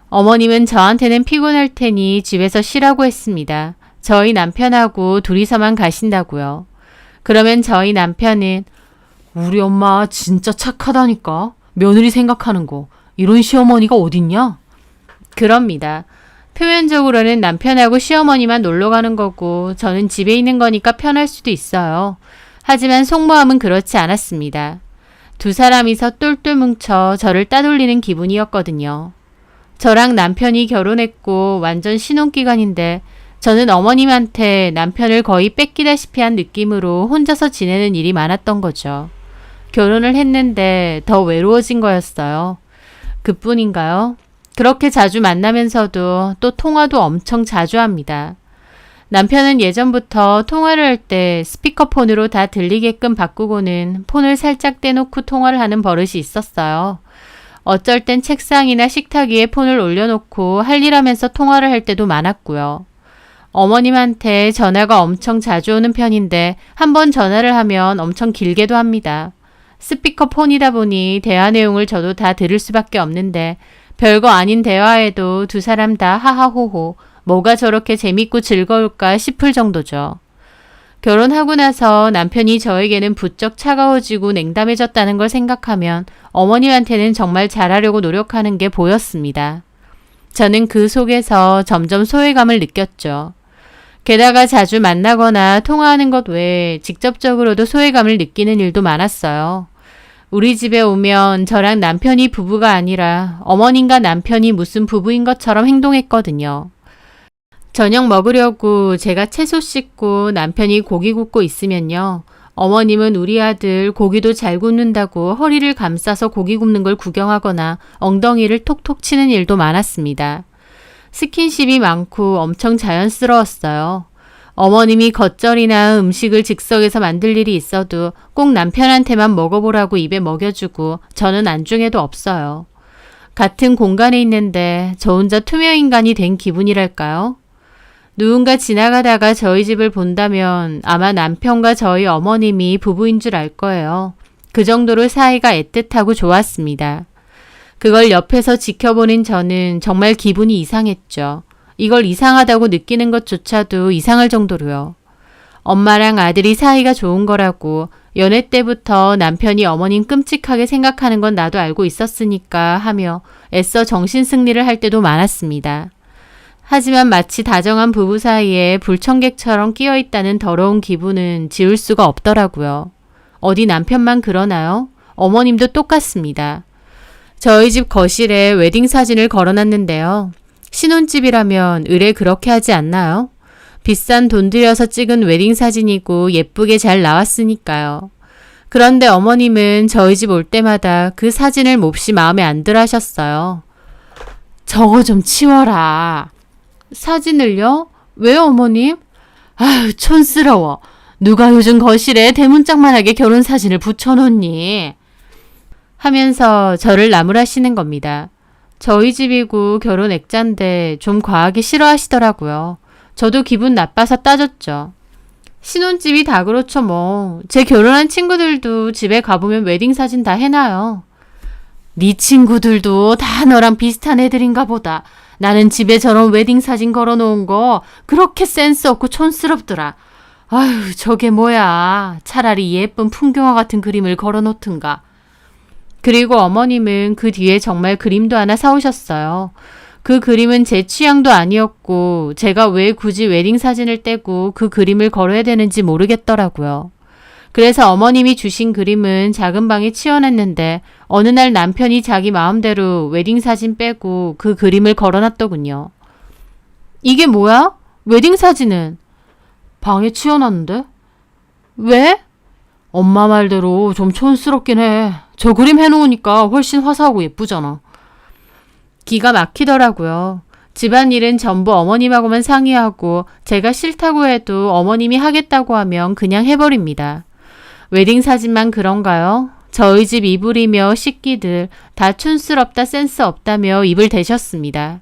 어머님은 저한테는 피곤할 테니 집에서 쉬라고 했습니다. 저희 남편하고 둘이서만 가신다고요. 그러면 저희 남편은 우리 엄마 진짜 착하다니까. 며느리 생각하는 거. 이런 시어머니가 어딨냐? 그럽니다. 표면적으로는 남편하고 시어머니만 놀러 가는 거고 저는 집에 있는 거니까 편할 수도 있어요. 하지만 속마음은 그렇지 않았습니다. 두 사람이서 똘똘 뭉쳐 저를 따돌리는 기분이었거든요. 저랑 남편이 결혼했고 완전 신혼기간인데 저는 어머님한테 남편을 거의 뺏기다시피 한 느낌으로 혼자서 지내는 일이 많았던 거죠. 결혼을 했는데 더 외로워진 거였어요. 그뿐인가요? 그렇게 자주 만나면서도 또 통화도 엄청 자주 합니다. 남편은 예전부터 통화를 할 때 스피커폰으로 다 들리게끔 바꾸고는 폰을 살짝 떼놓고 통화를 하는 버릇이 있었어요. 어쩔 땐 책상이나 식탁 위에 폰을 올려놓고 할 일 하면서 통화를 할 때도 많았고요. 어머님한테 전화가 엄청 자주 오는 편인데 한 번 전화를 하면 엄청 길게도 합니다. 스피커폰이다 보니 대화 내용을 저도 다 들을 수밖에 없는데 별거 아닌 대화에도 두 사람 다 하하호호 뭐가 저렇게 재밌고 즐거울까 싶을 정도죠. 결혼하고 나서 남편이 저에게는 부쩍 차가워지고 냉담해졌다는 걸 생각하면 어머님한테는 정말 잘하려고 노력하는 게 보였습니다. 저는 그 속에서 점점 소외감을 느꼈죠. 게다가 자주 만나거나 통화하는 것 외에 직접적으로도 소외감을 느끼는 일도 많았어요. 우리 집에 오면 저랑 남편이 부부가 아니라 어머님과 남편이 무슨 부부인 것처럼 행동했거든요. 저녁 먹으려고 제가 채소 씻고 남편이 고기 굽고 있으면요. 어머님은 우리 아들 고기도 잘 굽는다고 허리를 감싸서 고기 굽는 걸 구경하거나 엉덩이를 톡톡 치는 일도 많았습니다. 스킨십이 많고 엄청 자연스러웠어요. 어머님이 겉절이나 음식을 즉석에서 만들 일이 있어도 꼭 남편한테만 먹어보라고 입에 먹여주고 저는 안중에도 없어요. 같은 공간에 있는데 저 혼자 투명인간이 된 기분이랄까요? 누군가 지나가다가 저희 집을 본다면 아마 남편과 저희 어머님이 부부인 줄 알 거예요. 그 정도로 사이가 애틋하고 좋았습니다. 그걸 옆에서 지켜보는 저는 정말 기분이 이상했죠. 이걸 이상하다고 느끼는 것조차도 이상할 정도로요. 엄마랑 아들이 사이가 좋은 거라고 연애 때부터 남편이 어머님 끔찍하게 생각하는 건 나도 알고 있었으니까 하며 애써 정신승리를 할 때도 많았습니다. 하지만 마치 다정한 부부 사이에 불청객처럼 끼어있다는 더러운 기분은 지울 수가 없더라고요. 어디 남편만 그러나요? 어머님도 똑같습니다. 저희 집 거실에 웨딩 사진을 걸어놨는데요. 신혼집이라면 의뢰 그렇게 하지 않나요? 비싼 돈 들여서 찍은 웨딩 사진이고 예쁘게 잘 나왔으니까요. 그런데 어머님은 저희 집 올 때마다 그 사진을 몹시 마음에 안 들어 하셨어요. 저거 좀 치워라. 사진을요? 왜요, 어머님? 아유, 촌스러워. 누가 요즘 거실에 대문짝만하게 결혼 사진을 붙여놓니? 하면서 저를 나무라시는 겁니다. 저희 집이고 결혼 액자인데 좀 과하게 싫어하시더라고요. 저도 기분 나빠서 따졌죠. 신혼집이 다 그렇죠 뭐. 제 결혼한 친구들도 집에 가보면 웨딩 사진 다 해놔요. 네 친구들도 다 너랑 비슷한 애들인가 보다. 나는 집에 저런 웨딩 사진 걸어놓은 거 그렇게 센스 없고 촌스럽더라. 아유, 저게 뭐야. 차라리 예쁜 풍경화 같은 그림을 걸어놓든가. 그리고 어머님은 그 뒤에 정말 그림도 하나 사오셨어요. 그 그림은 제 취향도 아니었고 제가 왜 굳이 웨딩 사진을 떼고 그 그림을 걸어야 되는지 모르겠더라고요. 그래서 어머님이 주신 그림은 작은 방에 치워놨는데 어느 날 남편이 자기 마음대로 웨딩 사진 빼고 그 그림을 걸어놨더군요. 이게 뭐야? 웨딩 사진은? 방에 치워놨는데? 왜? 엄마 말대로 좀 촌스럽긴 해. 저 그림 해놓으니까 훨씬 화사하고 예쁘잖아. 기가 막히더라고요. 집안일은 전부 어머님하고만 상의하고 제가 싫다고 해도 어머님이 하겠다고 하면 그냥 해버립니다. 웨딩 사진만 그런가요? 저희 집 이불이며 식기들 다 촌스럽다 센스 없다며 입을 대셨습니다.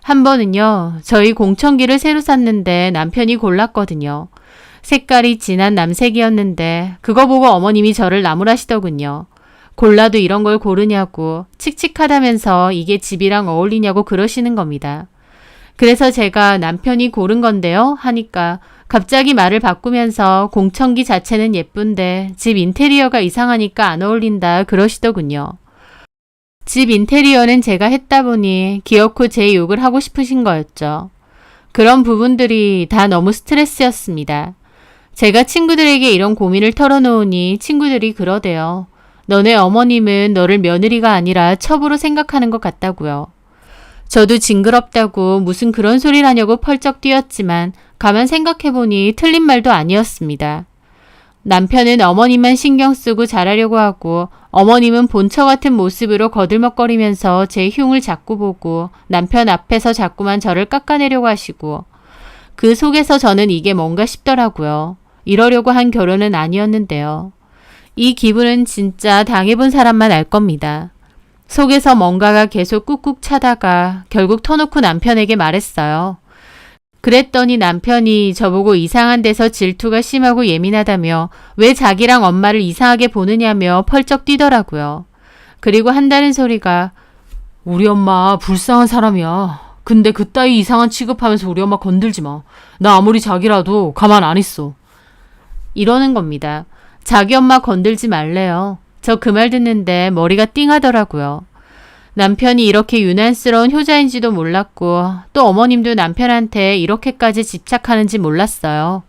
한 번은요. 저희 공청기를 새로 샀는데 남편이 골랐거든요. 색깔이 진한 남색이었는데 그거 보고 어머님이 저를 나무라시더군요. 골라도 이런 걸 고르냐고 칙칙하다면서 이게 집이랑 어울리냐고 그러시는 겁니다. 그래서 제가 남편이 고른 건데요 하니까 갑자기 말을 바꾸면서 공청기 자체는 예쁜데 집 인테리어가 이상하니까 안 어울린다 그러시더군요. 집 인테리어는 제가 했다 보니 기어코 제 욕을 하고 싶으신 거였죠. 그런 부분들이 다 너무 스트레스였습니다. 제가 친구들에게 이런 고민을 털어놓으니 친구들이 그러대요. 너네 어머님은 너를 며느리가 아니라 첩으로 생각하는 것 같다고요. 저도 징그럽다고 무슨 그런 소리를 하냐고 펄쩍 뛰었지만 가만 생각해보니 틀린 말도 아니었습니다. 남편은 어머님만 신경 쓰고 잘하려고 하고 어머님은 본처 같은 모습으로 거들먹거리면서 제 흉을 자꾸 보고 남편 앞에서 자꾸만 저를 깎아내려고 하시고 그 속에서 저는 이게 뭔가 싶더라고요. 이러려고 한 결혼은 아니었는데요. 이 기분은 진짜 당해본 사람만 알 겁니다. 속에서 뭔가가 계속 꾹꾹 차다가 결국 터놓고 남편에게 말했어요. 그랬더니 남편이 저보고 이상한 데서 질투가 심하고 예민하다며 왜 자기랑 엄마를 이상하게 보느냐며 펄쩍 뛰더라고요. 그리고 한다는 소리가 우리 엄마 불쌍한 사람이야. 근데 그따위 이상한 취급하면서 우리 엄마 건들지 마. 나 아무리 자기라도 가만 안 있어. 이러는 겁니다. 자기 엄마 건들지 말래요. 저 그 말 듣는데 머리가 띵하더라고요. 남편이 이렇게 유난스러운 효자인지도 몰랐고 또 어머님도 남편한테 이렇게까지 집착하는지 몰랐어요.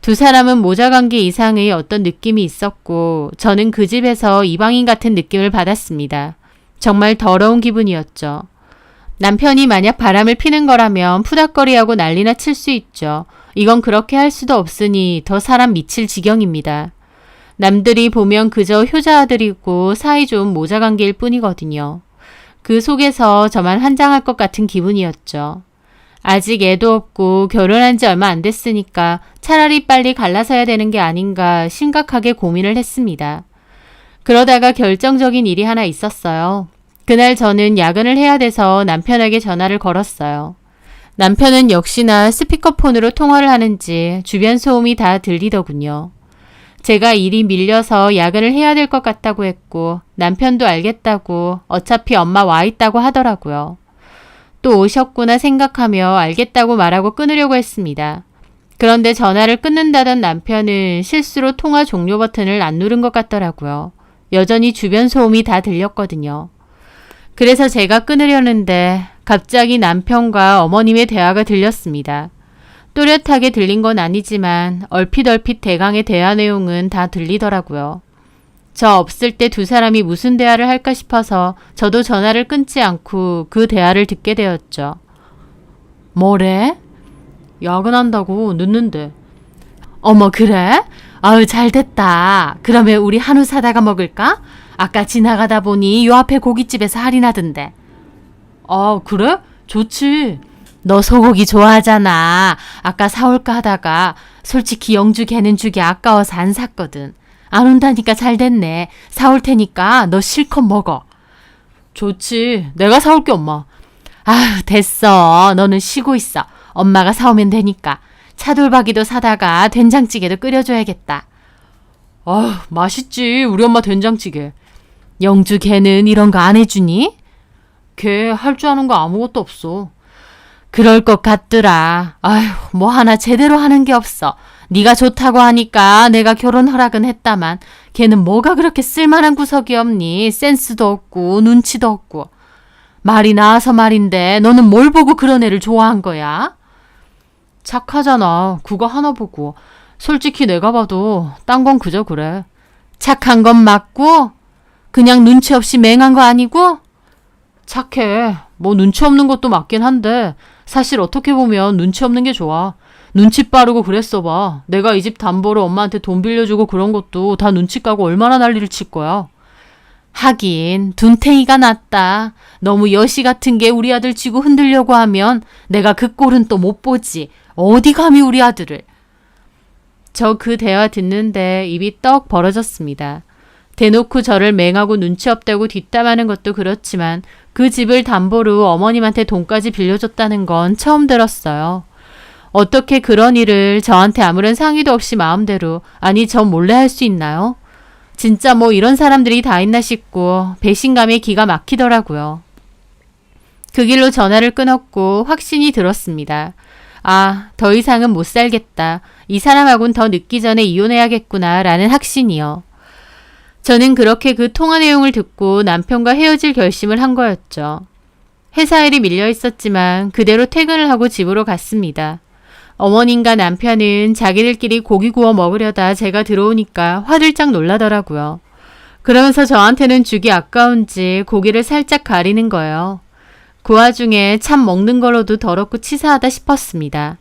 두 사람은 모자관계 이상의 어떤 느낌이 있었고 저는 그 집에서 이방인 같은 느낌을 받았습니다. 정말 더러운 기분이었죠. 남편이 만약 바람을 피는 거라면 푸닥거리하고 난리나 칠 수 있죠. 이건 그렇게 할 수도 없으니 더 사람 미칠 지경입니다. 남들이 보면 그저 효자 아들이고 사이좋은 모자관계일 뿐이거든요. 그 속에서 저만 환장할 것 같은 기분이었죠. 아직 애도 없고 결혼한 지 얼마 안 됐으니까 차라리 빨리 갈라서야 되는 게 아닌가 심각하게 고민을 했습니다. 그러다가 결정적인 일이 하나 있었어요. 그날 저는 야근을 해야 돼서 남편에게 전화를 걸었어요. 남편은 역시나 스피커폰으로 통화를 하는지 주변 소음이 다 들리더군요. 제가 일이 밀려서 야근을 해야 될 것 같다고 했고 남편도 알겠다고 어차피 엄마 와 있다고 하더라고요. 또 오셨구나 생각하며 알겠다고 말하고 끊으려고 했습니다. 그런데 전화를 끊는다던 남편은 실수로 통화 종료 버튼을 안 누른 것 같더라고요. 여전히 주변 소음이 다 들렸거든요. 그래서 제가 끊으려는데 갑자기 남편과 어머님의 대화가 들렸습니다. 또렷하게 들린 건 아니지만 얼핏 대강의 대화 내용은 다 들리더라고요. 저 없을 때 두 사람이 무슨 대화를 할까 싶어서 저도 전화를 끊지 않고 그 대화를 듣게 되었죠. 뭐래? 야근한다고 늦는데. 어머 그래? 아유 잘됐다. 그러면 우리 한우 사다가 먹을까? 아까 지나가다 보니 요 앞에 고깃집에서 할인하던데. 아 그래? 좋지. 너 소고기 좋아하잖아. 아까 사올까 하다가 솔직히 영주 개는 주기 아까워서 안 샀거든. 안 온다니까 잘 됐네. 사올 테니까 너 실컷 먹어. 좋지. 내가 사올게 엄마. 아휴 됐어. 너는 쉬고 있어. 엄마가 사오면 되니까. 차돌박이도 사다가 된장찌개도 끓여줘야겠다. 아 맛있지. 우리 엄마 된장찌개. 영주 개는 이런 거 안 해주니? 걔 할 줄 아는 거 아무것도 없어. 그럴 것 같더라. 아휴, 뭐 하나 제대로 하는 게 없어. 네가 좋다고 하니까 내가 결혼 허락은 했다만 걔는 뭐가 그렇게 쓸만한 구석이 없니? 센스도 없고 눈치도 없고. 말이 나와서 말인데 너는 뭘 보고 그런 애를 좋아한 거야? 착하잖아. 그거 하나 보고. 솔직히 내가 봐도 딴 건 그저 그래. 착한 건 맞고 그냥 눈치 없이 맹한 거 아니고? 착해. 뭐 눈치 없는 것도 맞긴 한데 사실 어떻게 보면 눈치 없는 게 좋아. 눈치 빠르고 그랬어 봐. 내가 이 집 담보로 엄마한테 돈 빌려주고 그런 것도 다 눈치 까고 얼마나 난리를 칠 거야. 하긴 둔탱이가 낫다. 너무 여시 같은 게 우리 아들 쥐고 흔들려고 하면 내가 그 꼴은 또 못 보지. 어디 감히 우리 아들을. 저 그 대화 듣는데 입이 떡 벌어졌습니다. 대놓고 저를 맹하고 눈치 없다고 뒷담하는 것도 그렇지만 그 집을 담보로 어머님한테 돈까지 빌려줬다는 건 처음 들었어요. 어떻게 그런 일을 저한테 아무런 상의도 없이 마음대로, 아니 저 몰래 할 수 있나요? 진짜 뭐 이런 사람들이 다 있나 싶고 배신감에 기가 막히더라고요. 그 길로 전화를 끊었고 확신이 들었습니다. 아, 더 이상은 못 살겠다. 이 사람하고는 더 늦기 전에 이혼해야겠구나 라는 확신이요. 저는 그렇게 그 통화 내용을 듣고 남편과 헤어질 결심을 한 거였죠. 회사 일이 밀려 있었지만 그대로 퇴근을 하고 집으로 갔습니다. 어머님과 남편은 자기들끼리 고기 구워 먹으려다 제가 들어오니까 화들짝 놀라더라고요. 그러면서 저한테는 주기 아까운지 고기를 살짝 가리는 거예요. 그 와중에 참 먹는 걸로도 더럽고 치사하다 싶었습니다.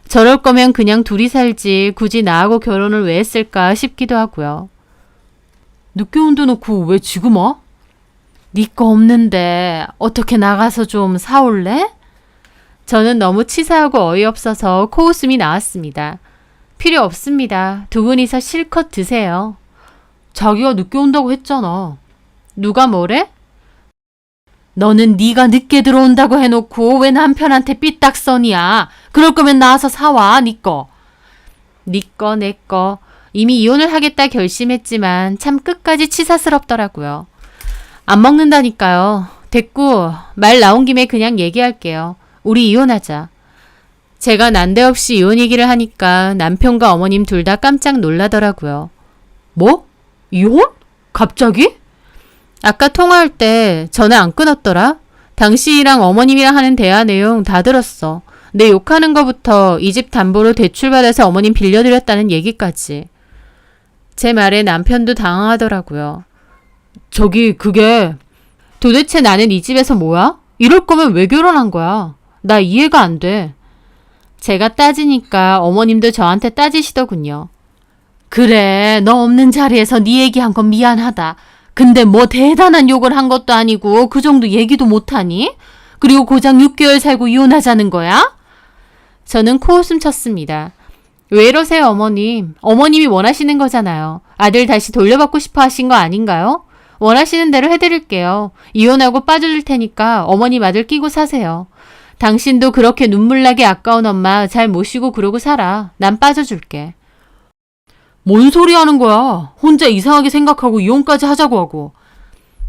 저럴 거면 그냥 둘이 살지 굳이 나하고 결혼을 왜 했을까 싶기도 하고요. 늦게 온데 놓고 왜 지금 와? 네 거 없는데 어떻게 나가서 좀 사올래? 저는 너무 치사하고 어이없어서 코웃음이 나왔습니다. 필요 없습니다. 두 분이서 실컷 드세요. 자기가 늦게 온다고 했잖아. 누가 뭐래? 너는 네가 늦게 들어온다고 해놓고 왜 남편한테 삐딱선이야. 그럴 거면 나와서 사와, 네 거. 네 거, 내 거. 이미 이혼을 하겠다 결심했지만 참 끝까지 치사스럽더라고요. 안 먹는다니까요. 됐고 말 나온 김에 그냥 얘기할게요. 우리 이혼하자. 제가 난데없이 이혼 얘기를 하니까 남편과 어머님 둘 다 깜짝 놀라더라고요. 뭐? 이혼? 갑자기? 아까 통화할 때 전화 안 끊었더라? 당신이랑 어머님이랑 하는 대화 내용 다 들었어. 내 욕하는 거부터 이 집 담보로 대출받아서 어머님 빌려드렸다는 얘기까지. 제 말에 남편도 당황하더라고요. 그게 도대체 나는 이 집에서 뭐야? 이럴 거면 왜 결혼한 거야? 나 이해가 안 돼. 제가 따지니까 어머님도 저한테 따지시더군요. 그래, 너 없는 자리에서 네 얘기한 건 미안하다. 근데 뭐 대단한 욕을 한 것도 아니고 그 정도 얘기도 못하니? 그리고 고작 6개월 살고 이혼하자는 거야? 저는 코웃음 쳤습니다. 왜 이러세요, 어머님? 어머님이 원하시는 거잖아요. 아들 다시 돌려받고 싶어 하신 거 아닌가요? 원하시는 대로 해드릴게요. 이혼하고 빠져줄 테니까 어머님 아들 끼고 사세요. 당신도 그렇게 눈물나게 아까운 엄마 잘 모시고 그러고 살아. 난 빠져줄게. 뭔 소리 하는 거야? 혼자 이상하게 생각하고 이혼까지 하자고 하고.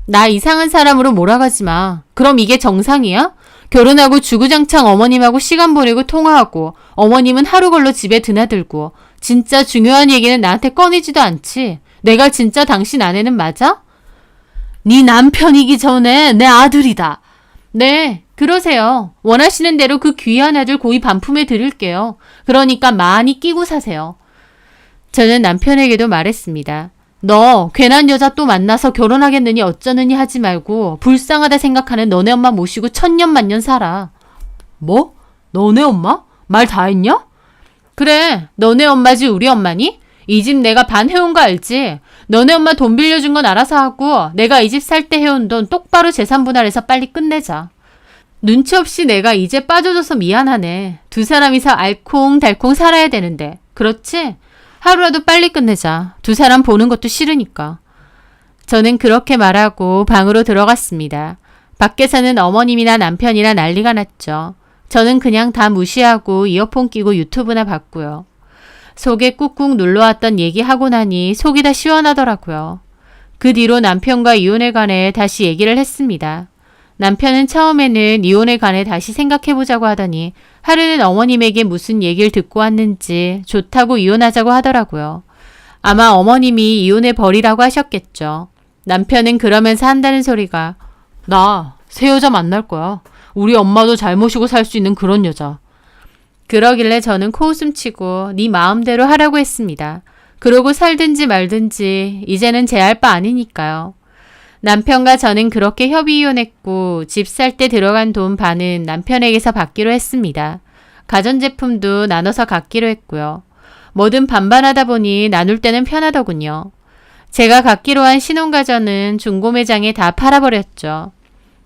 나 이상한 사람으로 몰아가지 마. 그럼 이게 정상이야? 결혼하고 주구장창 어머님하고 시간 보내고 통화하고 어머님은 하루 걸러 집에 드나들고 진짜 중요한 얘기는 나한테 꺼내지도 않지. 내가 진짜 당신 아내는 맞아? 네 남편이기 전에 내 아들이다. 네, 그러세요. 원하시는 대로 그 귀한 아들 고이 반품해 드릴게요. 그러니까 많이 끼고 사세요. 저는 남편에게도 말했습니다. 너 괜한 여자 또 만나서 결혼하겠느니 어쩌느니 하지 말고 불쌍하다 생각하는 너네 엄마 모시고 천년만년 살아. 뭐? 너네 엄마? 말 다 했냐? 그래, 너네 엄마지 우리 엄마니? 이 집 내가 반 해온 거 알지? 너네 엄마 돈 빌려준 건 알아서 하고 내가 이 집 살 때 해온 돈 똑바로 재산 분할해서 빨리 끝내자. 눈치 없이 내가 이제 빠져줘서 미안하네. 두 사람이서 알콩달콩 살아야 되는데. 그렇지? 하루라도 빨리 끝내자. 두 사람 보는 것도 싫으니까. 저는 그렇게 말하고 방으로 들어갔습니다. 밖에서는 어머님이나 남편이나 난리가 났죠. 저는 그냥 다 무시하고 이어폰 끼고 유튜브나 봤고요. 속에 꾹꾹 눌러왔던 얘기하고 나니 속이 다 시원하더라고요. 그 뒤로 남편과 이혼에 관해 다시 얘기를 했습니다. 남편은 처음에는 이혼에 관해 다시 생각해보자고 하더니 하루는 어머님에게 무슨 얘기를 듣고 왔는지 좋다고 이혼하자고 하더라고요. 아마 어머님이 이혼해 버리라고 하셨겠죠. 남편은 그러면서 한다는 소리가 나 새 여자 만날 거야. 우리 엄마도 잘 모시고 살 수 있는 그런 여자. 그러길래 저는 코웃음 치고 네 마음대로 하라고 했습니다. 그러고 살든지 말든지 이제는 제 할 바 아니니까요. 남편과 저는 그렇게 협의 이혼했고 집 살 때 들어간 돈 반은 남편에게서 받기로 했습니다. 가전제품도 나눠서 갖기로 했고요. 뭐든 반반하다 보니 나눌 때는 편하더군요. 제가 갖기로 한 신혼가전은 중고매장에 다 팔아버렸죠.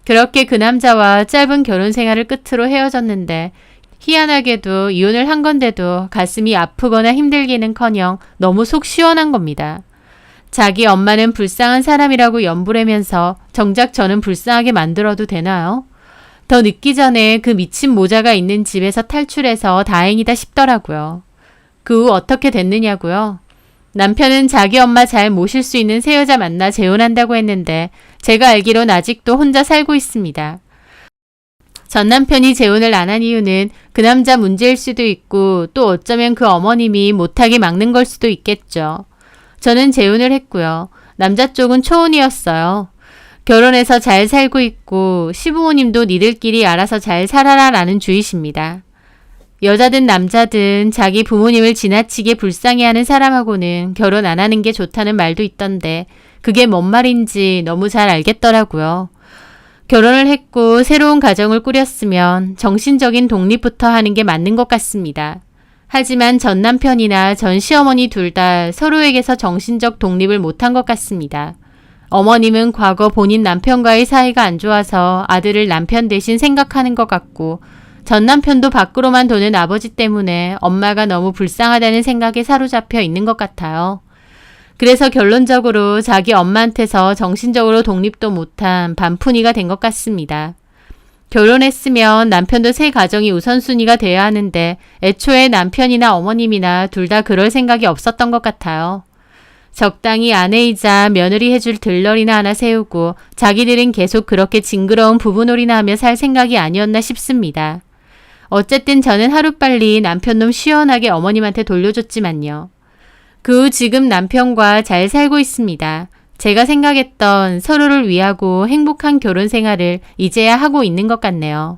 그렇게 그 남자와 짧은 결혼 생활을 끝으로 헤어졌는데 희한하게도 이혼을 한 건데도 가슴이 아프거나 힘들기는커녕 너무 속 시원한 겁니다. 자기 엄마는 불쌍한 사람이라고 연부르면서 정작 저는 불쌍하게 만들어도 되나요? 더 늦기 전에 그 미친 모자가 있는 집에서 탈출해서 다행이다 싶더라고요. 그 후 어떻게 됐느냐고요? 남편은 자기 엄마 잘 모실 수 있는 새 여자 만나 재혼한다고 했는데 제가 알기론 아직도 혼자 살고 있습니다. 전 남편이 재혼을 안 한 이유는 그 남자 문제일 수도 있고 또 어쩌면 그 어머님이 못하게 막는 걸 수도 있겠죠. 저는 재혼을 했고요. 남자 쪽은 초혼이었어요. 결혼해서 잘 살고 있고 시부모님도 니들끼리 알아서 잘 살아라 라는 주의십니다. 여자든 남자든 자기 부모님을 지나치게 불쌍해하는 사람하고는 결혼 안 하는 게 좋다는 말도 있던데 그게 뭔 말인지 너무 잘 알겠더라고요. 결혼을 했고 새로운 가정을 꾸렸으면 정신적인 독립부터 하는 게 맞는 것 같습니다. 하지만 전 남편이나 전 시어머니 둘 다 서로에게서 정신적 독립을 못한 것 같습니다. 어머님은 과거 본인 남편과의 사이가 안 좋아서 아들을 남편 대신 생각하는 것 같고 전 남편도 밖으로만 도는 아버지 때문에 엄마가 너무 불쌍하다는 생각에 사로잡혀 있는 것 같아요. 그래서 결론적으로 자기 엄마한테서 정신적으로 독립도 못한 반푼이가 된 것 같습니다. 결혼했으면 남편도 새 가정이 우선순위가 돼야 하는데 애초에 남편이나 어머님이나 둘 다 그럴 생각이 없었던 것 같아요. 적당히 아내이자 며느리 해줄 들러리나 하나 세우고 자기들은 계속 그렇게 징그러운 부부놀이나 하며 살 생각이 아니었나 싶습니다. 어쨌든 저는 하루빨리 남편놈 시원하게 어머님한테 돌려줬지만요. 그 후 지금 남편과 잘 살고 있습니다. 제가 생각했던 서로를 위하고 행복한 결혼 생활을 이제야 하고 있는 것 같네요.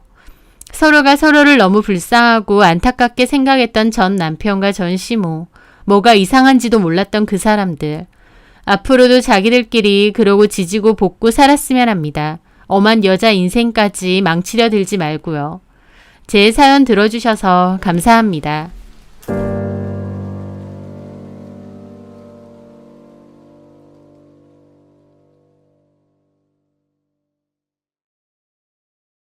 서로가 서로를 너무 불쌍하고 안타깝게 생각했던 전 남편과 전 시모, 뭐가 이상한지도 몰랐던 그 사람들. 앞으로도 자기들끼리 그러고 지지고 볶고 살았으면 합니다. 엄한 여자 인생까지 망치려 들지 말고요. 제 사연 들어주셔서 감사합니다.